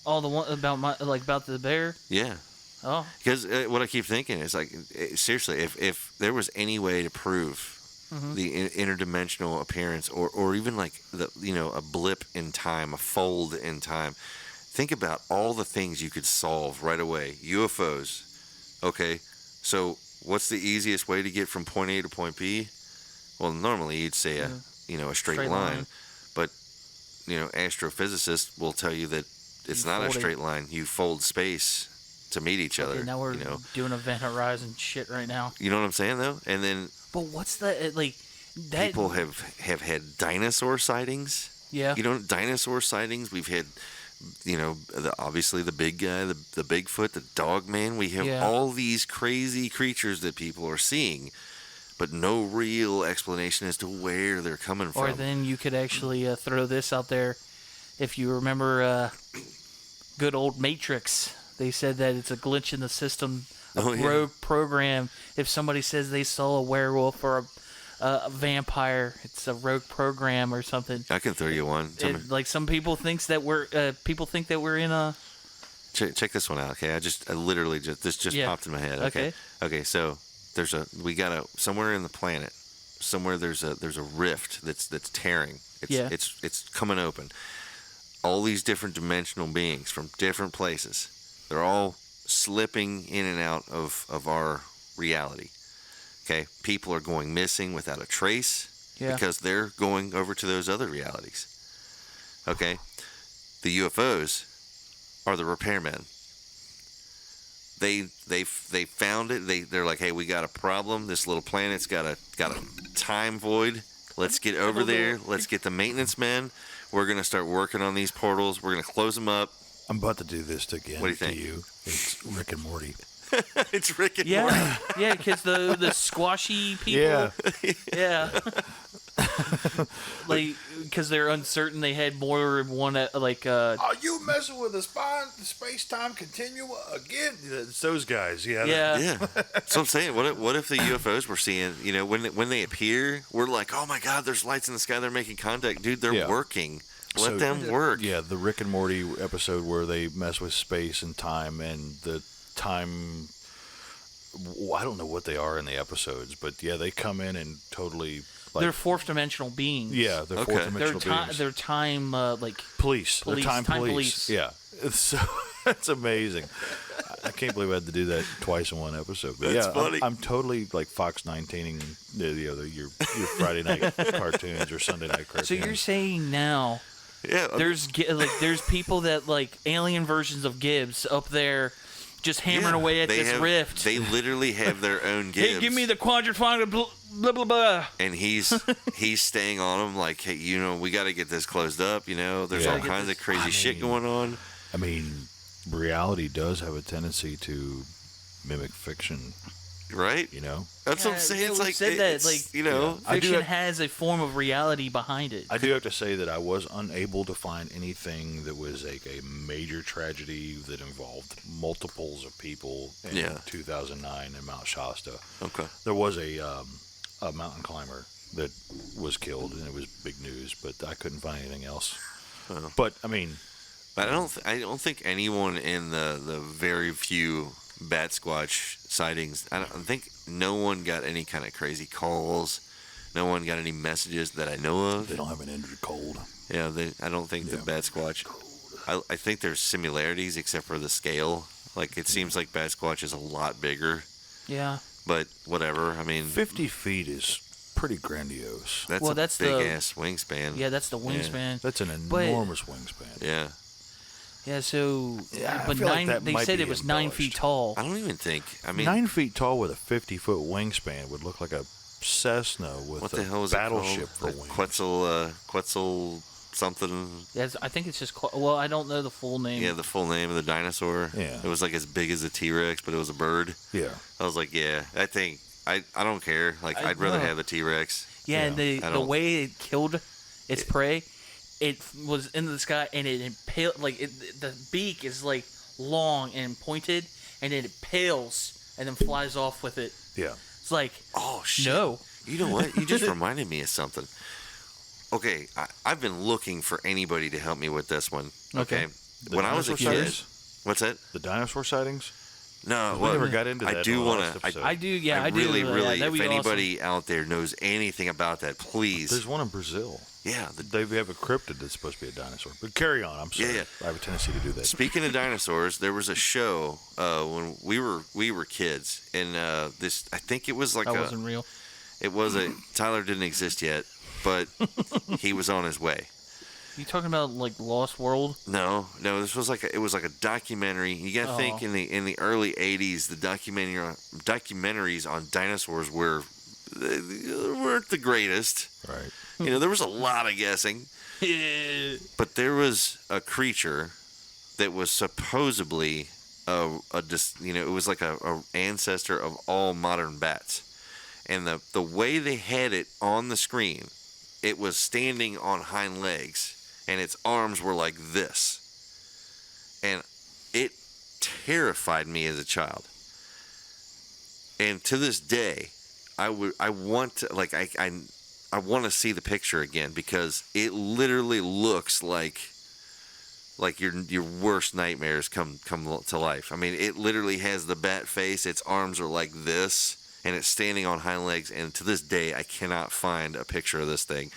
Oh, the one about the bear? Yeah. Oh. Because what I keep thinking is like, seriously, if there was any way to prove the interdimensional appearance, or even like a blip in time, a fold in time, think about all the things you could solve right away. UFOs. Okay, so what's the easiest way to get from point A to point B? Well, normally you'd say a straight line, but astrophysicists will tell you that it's not a straight line. You fold space to meet each other. Now we're doing event horizon shit right now. You know what I'm saying though? And then. But what's that like? That people have had dinosaur sightings. Yeah. Dinosaur sightings. We've had. Obviously the big guy, the Bigfoot, the dog man. We have all these crazy creatures that people are seeing, but no real explanation as to where they're coming from. Or then you could actually throw this out there. If you remember good old Matrix, they said that it's a glitch in the system, rogue program. If somebody says they saw a werewolf or a vampire, it's a rogue program or something. I can throw you one. Like some people think that we're in a. Check this one out, okay? I literally this popped in my head. Okay. So we got somewhere in the planet, somewhere there's a rift that's tearing. It's coming open. All these different dimensional beings from different places. They're all slipping in and out of our reality. Okay, people are going missing without a trace because they're going over to those other realities. Okay, the UFOs are the repairmen. They found it. They're like, hey, we got a problem. This little planet's got a time void. Let's get over there. Let's get the maintenance men. We're gonna start working on these portals. We're gonna close them up. I'm about to do this again. What do you think? To you. It's Rick and Morty. It's Rick and Morty. Yeah, because the squashy people. Yeah. Like, because they're uncertain, they had more than one. Are you messing with the space-time continuum again? It's those guys. Yeah. So I'm saying, what if the UFOs we're seeing, when they appear, we're like, oh my God, there's lights in the sky. They're making contact, dude. They're working. Let them work. Yeah, the Rick and Morty episode where they mess with space and time and the time. I don't know what they are in the episodes, but yeah, they come in and totally. They're fourth dimensional beings. Yeah, they're fourth dimensional beings. They're time police. They're time police. Yeah, that's amazing. I can't believe I had to do that twice in one episode. But that's funny. I'm totally like Fox 19ing your Friday night cartoons or Sunday night cartoons. So you're saying now? Yeah. There's people that like alien versions of Gibbs up there. Just hammering away at this rift. They literally have their own Gibbs. Hey, give me the quadriphonic blah blah blah. And he's staying on them like, hey, we got to get this closed up. There's all kinds of crazy shit going on. I mean, reality does have a tendency to mimic fiction, right? you know? That's what I'm saying. It's like, said that, like, you know, I do fiction have- has a form of reality behind it. I do have to say that I was unable to find anything that was like a major tragedy that involved multiples of people in Yeah. 2009 in Mount Shasta. okay. There was a mountain climber that was killed, and it was big news, but I couldn't find anything else. Oh. But, I mean, But I don't think anyone in the very few BATSQUATCH sightings, I don't think no one got any kind of crazy calls. No one got any messages that I know of. they don't have an injured cold. Yeah, I don't think the BATSQUATCH. I think there's similarities except for the scale. Like, it seems like BATSQUATCH is a lot bigger, Yeah. but whatever. I mean, 50 feet is pretty grandiose. that's Well, a that's big the- ass wingspan. Yeah, that's the wingspan. That's an But- enormous wingspan. Yeah. Yeah, so Yeah, I but feel like nine. that They might said be it was 9 feet embellished. tall. I don't even think. I mean, 9 feet tall with a 50-foot wingspan would look like a Cessna with what a the hell is it battleship for called? wings. Quetzal something. Yes, I think it's just. Well, I don't know the full name. Yeah, the full name of the dinosaur. Yeah. It was like as big as a T-Rex, but it was a bird. Yeah. I was like, yeah, I think I don't care. Like, I'd rather know. have a T-Rex. Yeah, and I the don't- way it killed its prey, it was into the sky and it impaled. Like the beak is like long and pointed, and then it pales and then flies off with it. Yeah. It's like, Oh shit! no. You know what? You just reminded me of something. Okay, I've been looking for anybody to help me with this one. Okay, The when I was a dinosaur kid, sightings? what's that? The dinosaur sightings? No, We well, never got into that. I in do the want last to. episode. I do. Yeah, I, really, do. really. That'd If be anybody out there knows anything about that, please. There's one in Brazil. Yeah. They have a cryptid that's supposed to be a dinosaur. But carry on. I'm sorry. Yeah. I have a tendency to do that. Speaking of dinosaurs, there was a show when we were kids, and this I think it was like That wasn't real. it was a Tyler didn't exist yet, but he was on his way. You talking about like Lost World? No, this was like it was like a documentary. You got to think in the early '80s, the documentaries on dinosaurs weren't the greatest. Right. You know, there was a lot of guessing. But there was a creature that was supposedly it was like a ancestor of all modern bats. And the way they had it on the screen, it was standing on hind legs, and its arms were like this. And it terrified me as a child. And to this day, I want to see the picture again, because it literally looks like your worst nightmares come to life. I mean, it literally has the bat face. Its arms are like this, and it's standing on hind legs. And to this day, I cannot find a picture of this thing.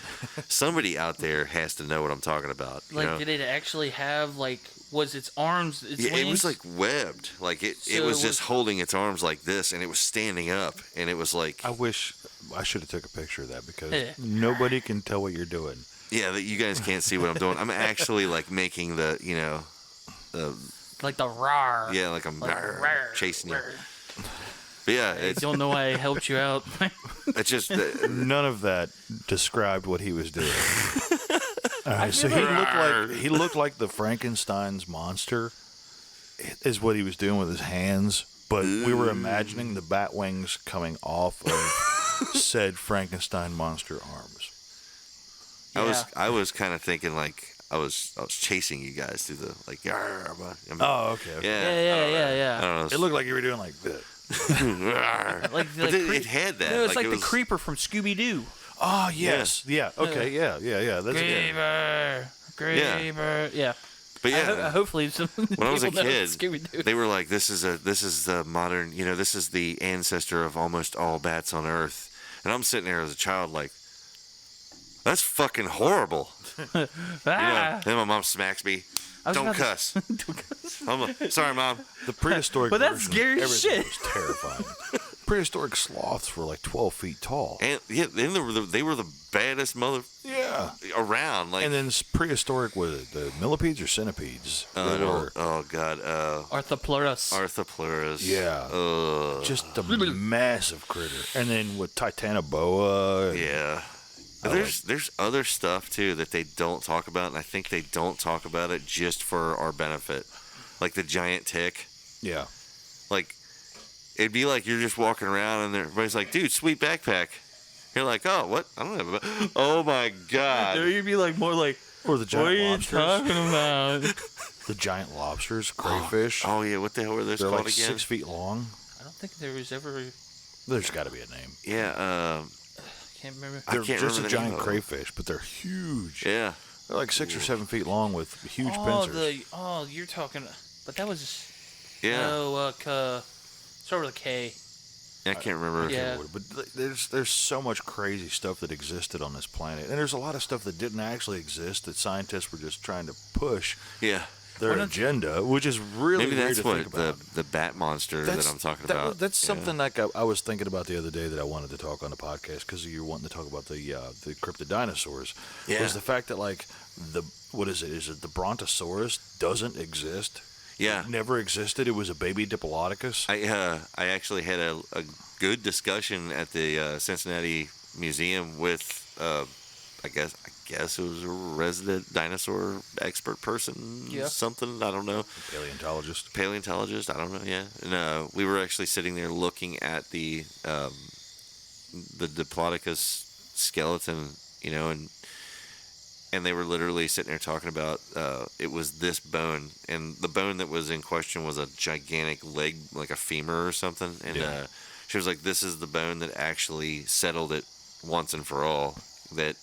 Somebody out there has to know what I'm talking about. Like, you know? did it actually have like? Was its arms? Its Yeah, wings? it was like webbed. Like it So was just holding its arms like this, and it was standing up, and it was like, I wish I should have took a picture of that, because Yeah. nobody can tell what you're doing. yeah, that you guys can't see what I'm doing. I'm actually like making the like the rawr. yeah, like I'm Like, rawr, chasing you. rawr. But yeah, I don't know why I helped you out. it's just None of that described what he was doing. All right, so he looked like the Frankenstein's monster is what he was doing with his hands, but we were imagining the bat wings coming off of said Frankenstein monster arms. I was kind of thinking like I was chasing you guys through the like. Oh, okay. Yeah. I don't know. It looked like you were doing like this. Like but it had that. No, it's like it the was, creeper from Scooby Doo. Oh, yes. Yeah. Okay. Yeah. That's good. Graver. Yeah. But yeah, Hopefully, some when I was a people know kid, Scooby-Doo. they were like, "This is the modern, this is the ancestor of almost all bats on Earth." And I'm sitting there as a child, like, "That's fucking horrible." Ah! Then my mom smacks me. I was Don't about to- cuss. I'm like, sorry, mom. The prehistoric But that's version, scary as everything shit. was terrifying. Prehistoric sloths were like 12 feet tall. And yeah, then they were the baddest mother Yeah. around. Like, And then prehistoric was the millipedes or centipedes? They were oh god, Arthropleurus. Arthropleurus. just a massive critter. And then with Titanoboa. Yeah. But there's other stuff too that they don't talk about, and I think they don't talk about it just for our benefit, like the giant tick. Yeah. Like, it'd be like you're just walking around and everybody's like, dude, sweet backpack. You're like, oh, what? I don't have a... Oh, my God. You'd be like, more like, Or the what are giant you lobsters. talking about? The giant lobsters, crayfish. Oh, yeah, what the hell were those They're called like again? 6 feet long. I don't think there was ever... There's got to be a name. Yeah, Can't remember. I They're can't just remember a the name giant of it. crayfish, but they're huge. Yeah. They're like 6 or 7 feet long with huge Oh, pincers. you're talking... But that was... Yeah. No, start with a K. I can't remember. Yeah. But there's so much crazy stuff that existed on this planet, and there's a lot of stuff that didn't actually exist that scientists were just trying to push Yeah. their agenda, which is really Maybe weird that's to what think about. the bat monster that I'm talking about. That's Yeah. something like I was thinking about the other day that I wanted to talk on the podcast because you were wanting to talk about the cryptid dinosaurs. Yeah. Was the fact that like what is it? Is it the Brontosaurus doesn't exist? Yeah. It never existed. It was a baby Diplodocus. I actually had a good discussion at the Cincinnati Museum with I guess it was a resident dinosaur expert person, something, I don't know. Paleontologist, I don't know, yeah. And we were actually sitting there looking at the Diplodocus skeleton, you know, and they were literally sitting there talking about it was this bone, and the bone that was in question was a gigantic leg, like a femur or something, and she was like, this is the bone that actually settled it once and for all, that,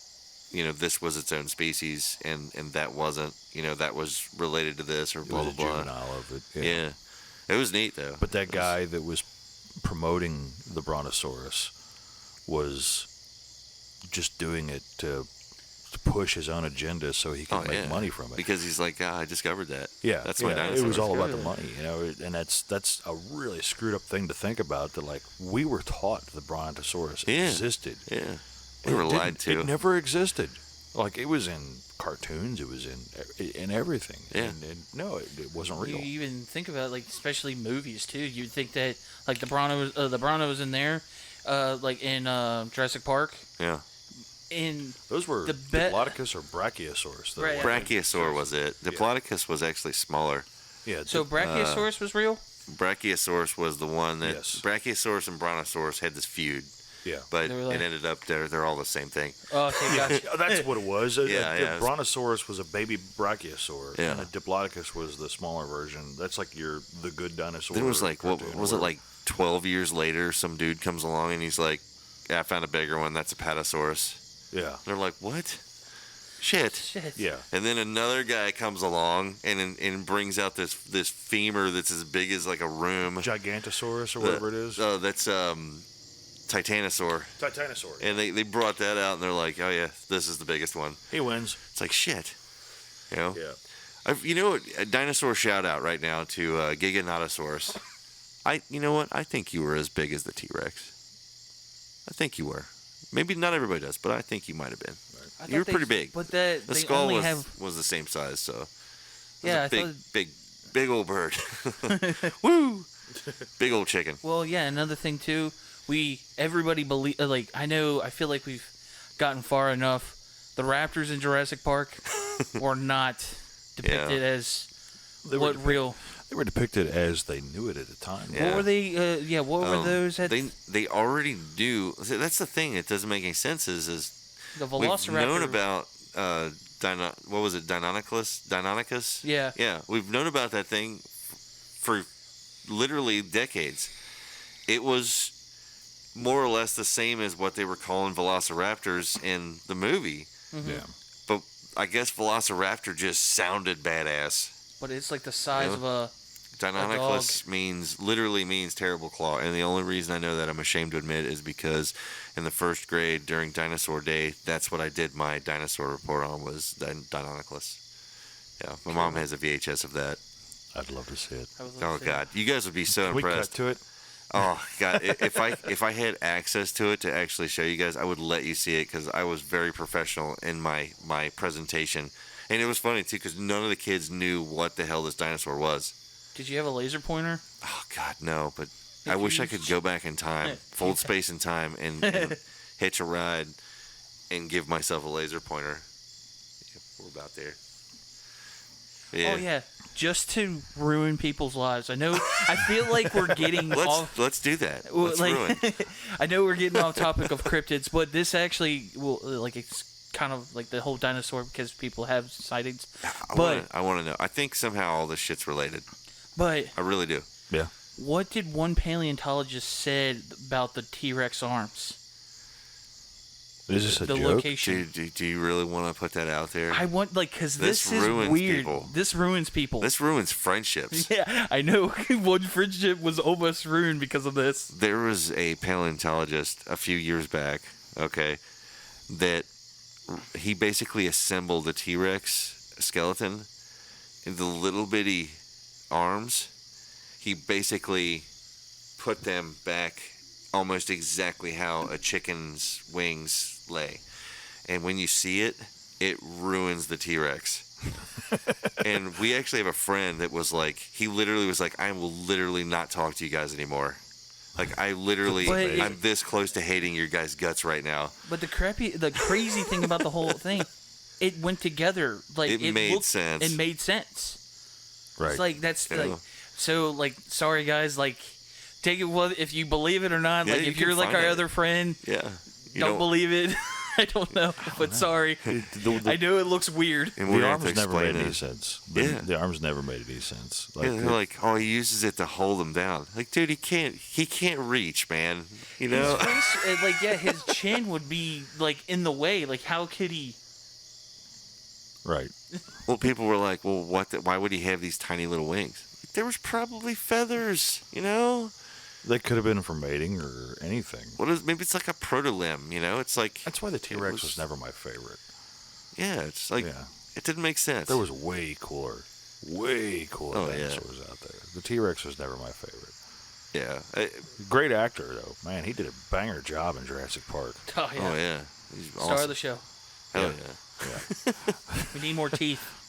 you know, this was its own species, and that wasn't, you know, that was related to this, or blah, it was blah, a blah. juvenile of it. Yeah. It was neat, though. But that guy that was promoting the Brontosaurus was just doing it to push his own agenda so he could make money from it. Because he's like, I discovered that. Yeah, That's my dinosaur. it was all about the money, you know, and that's a really screwed up thing to think about. That like we were taught the Brontosaurus existed. Yeah, we were lied to. It never existed. Like it was in cartoons, it was in everything. Yeah. And no, it wasn't real. You even think about it, like especially movies too. You'd think that like the Bronto was in there, like in Jurassic Park. Yeah. In those were Diplodocus or Brachiosaurus. Right. Brachiosaur was it. Diplodocus was actually smaller. Yeah. So Brachiosaurus was real? Brachiosaurus was the one that Brachiosaurus and Brontosaurus had this feud. Yeah. But it ended up they're all the same thing. Oh, okay, gotcha. That's what it was. Yeah. The Brontosaurus was a baby Brachiosaur, Yeah. and the Diplodocus was the smaller version. That's like the good dinosaur. Then it was like, what was it, like 12 years later, some dude comes along and he's like, I found a bigger one, that's a Patasaurus. Yeah. They're like, what? Shit. Yeah. And then another guy comes along and brings out this femur that's as big as like a room. Gigantosaurus or whatever it is. Oh, that's Titanosaur. Titanosaur. And they brought that out and they're like, oh yeah, this is the biggest one. He wins. It's like shit. You know? Yeah. You know what? A dinosaur shout out right now to Giganotosaurus. You know what? I think you were as big as the T-Rex. I think you were. Maybe not everybody does, but I think you might have been. You were pretty big. But the skull was the same size, so it was a big old bird. Woo! Big old chicken. Well, yeah. Another thing too, everybody believe I feel like we've gotten far enough. The raptors in Jurassic Park were not depicted as real. They were depicted as they knew it at the time. Yeah. What were they? What were those? They already do. That's the thing. It doesn't make any sense. Is the Velociraptor? We've known about what was it? Deinonychus. Yeah. Yeah. We've known about that thing for literally decades. It was more or less the same as what they were calling velociraptors in the movie. Mm-hmm. Yeah. But I guess Velociraptor just sounded badass. But it's like the size of a Deinonychus literally means terrible claw, and the only reason I know that, I'm ashamed to admit, is because in the first grade during Dinosaur Day, that's what I did my dinosaur report on, was Deinonychus. Yeah, my mom has a VHS of that. I'd love to see it. Oh God, you guys would be so impressed. We cut to it. Oh God, if I had access to it to actually show you guys, I would let you see it, because I was very professional in my presentation. And it was funny, too, because none of the kids knew what the hell this dinosaur was. Did you have a laser pointer? Oh, God, no. But I wish I could go back in time, fold space in time, and hitch a ride and give myself a laser pointer. Yep, we're about there. Yeah. Oh yeah, just to ruin people's lives. I feel like we're getting off. Let's do that. Let's ruin. I know we're getting off topic of cryptids, but this actually will it's kind of like the whole dinosaur because people have sightings. I want to know. I think somehow all this shit's related. But I really do. Yeah. What did one paleontologist said about the T-Rex arms? Is this a the joke? location. Do you really want to put that out there? I want because this is ruins weird. people. This ruins people. This ruins friendships. Yeah, I know. One friendship was almost ruined because of this. There was a paleontologist a few years back, okay, that he basically assembled a T-Rex skeleton in the little bitty arms. He basically put them back almost exactly how a chicken's wings lay. And when you see it, it ruins the T-Rex. And we actually have a friend that was like, he literally was like, I will literally not talk to you guys anymore. Like, I'm this close to hating your guys' guts right now. But the crazy thing about the whole thing, it went together. Like it made sense. It made sense. Right. It's like that's Yeah. like so like sorry guys, like take it if you believe it or not. Yeah, like you if can you're like find our it. other friend, Yeah. You don't believe it. I don't know, but sorry. I know it looks weird. And we're The gonna have to arms never explain made any it. sense. Yeah. The arms never made any sense. Yeah, they're like, oh, he uses it to hold him down. Like, dude, he can't reach, man. You know? His chin would be like in the way. Like, how could he? Right. Well, people were like, well, why would he have these tiny little wings? There was probably feathers, you know? They could have been for mating or anything. Maybe it's like a proto-limb, you know? It's like... That's why the T-Rex was never my favorite. Yeah, it's like... Yeah. It didn't make sense. There was way cooler dinosaurs out there. The T-Rex was never my favorite. Yeah. Great actor, though. Man, he did a banger job in Jurassic Park. Oh yeah. Oh, yeah. He's Star awesome. of the show. Hell Yeah. yeah. We need more teeth.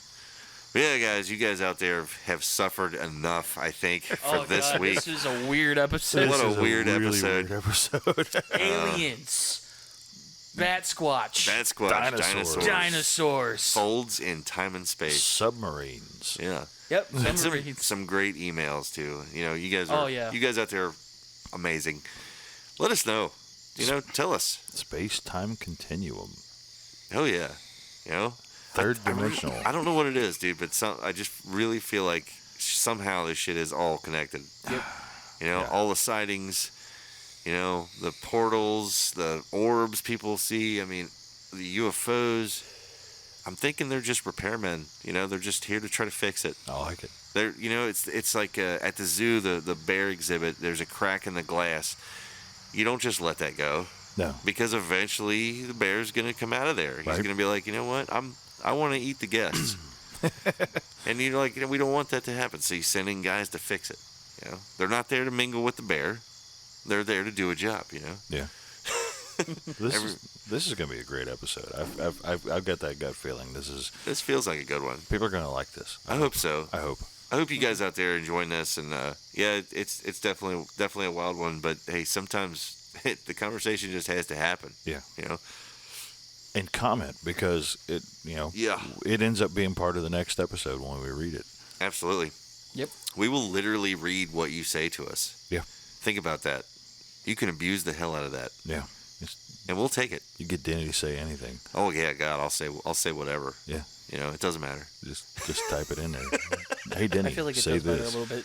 But yeah, guys, you guys out there have suffered enough, I think, for this God, week. This is a weird episode. What This a is weird really episode. Weird episode. Aliens. BATSQUATch. BATSQUATCH. Dinosaurs. Folds in time and space. Submarines. Yeah. Yep. Submarines. Some great emails too. You know, you guys Oh, are yeah. you guys out there are amazing. Let us know. You know, tell us. Space-time continuum. Hell yeah. You know? Third dimensional. I don't know what it is, dude, but I just really feel like somehow this shit is all connected. Yep. You know, Yeah. all the sightings, you know, the portals, the orbs people see, I mean, the UFOs. I'm thinking they're just repairmen. You know, they're just here to try to fix it. I like it. They're, you know, it's like at the zoo, the bear exhibit. There's a crack in the glass. You don't just let that go, No. because eventually the bear's gonna come out of there. He's Right. gonna be like, you know what, I want to eat the guests, and you're like, you know, we don't want that to happen. So you're sending guys to fix it. You know, they're not there to mingle with the bear. They're there to do a job. You know. Yeah. This is going to be a great episode. I've got that gut feeling. This feels like a good one. People are going to like this. I hope so. I hope. I hope you guys out there are enjoying this, and yeah, it's definitely a wild one. But hey, sometimes the conversation just has to happen. Yeah. You know. And comment, because it, Yeah. it ends up being part of the next episode when we read it. Absolutely. Yep. We will literally read what you say to us. Yeah. Think about that. You can abuse the hell out of that, Yeah. and we'll take it. You get Denny to say anything. Oh yeah, God, I'll say whatever. Yeah. You know, it doesn't matter. Just type it in there. Hey, Denny, I feel like it say does matter a this. little bit.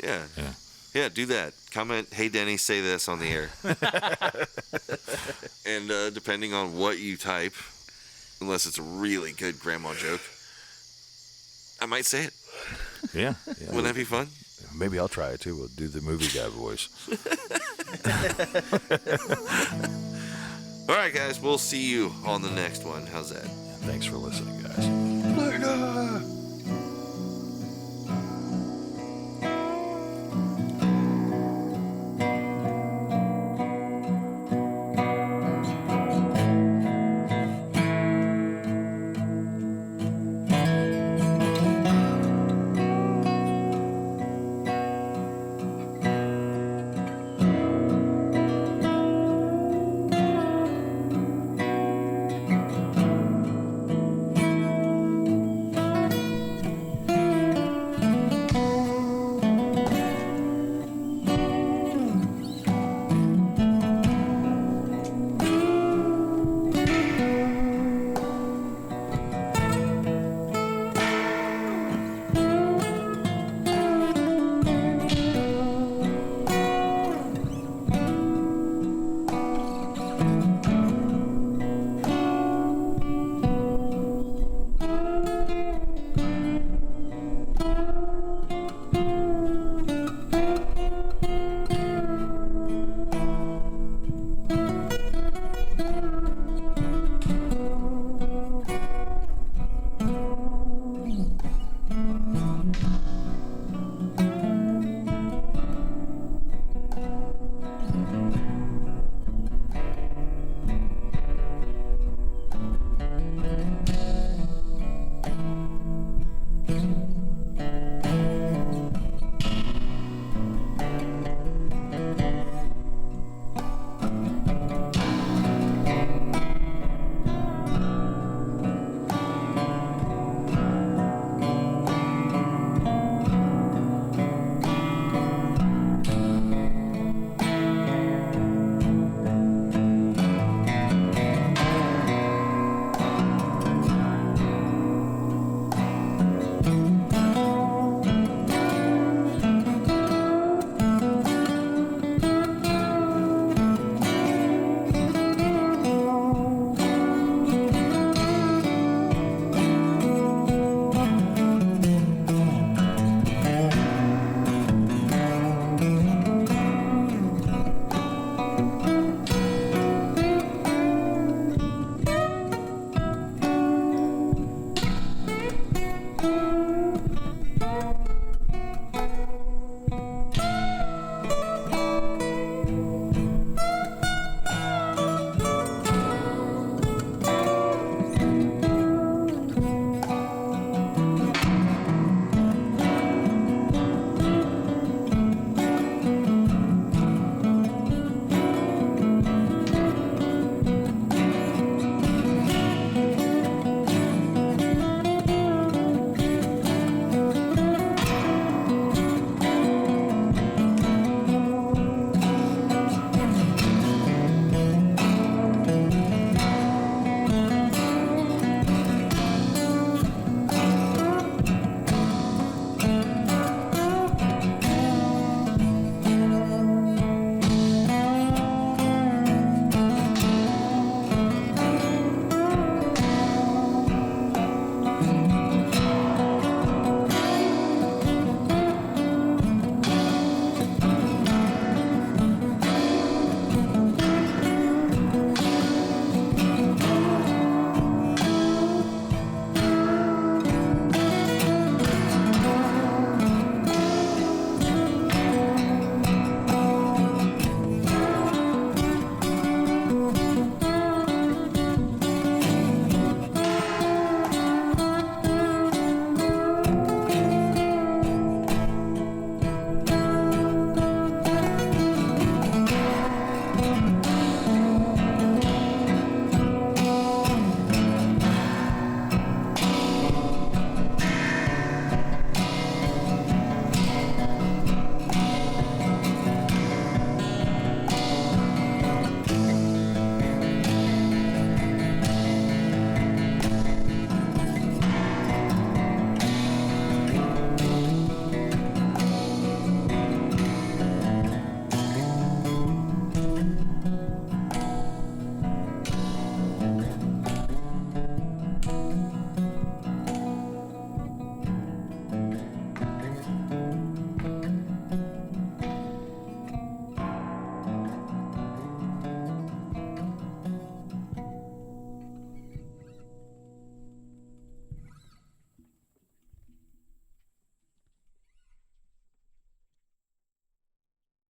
Yeah. Yeah. Yeah, do that. Comment, hey Denny, say this on the air. And depending on what you type, unless it's a really good grandma joke, I might say it. Yeah. Wouldn't that be fun? Maybe I'll try it too. We'll do the movie guy voice. All right, guys, we'll see you on the next one. How's that? Thanks for listening, guys.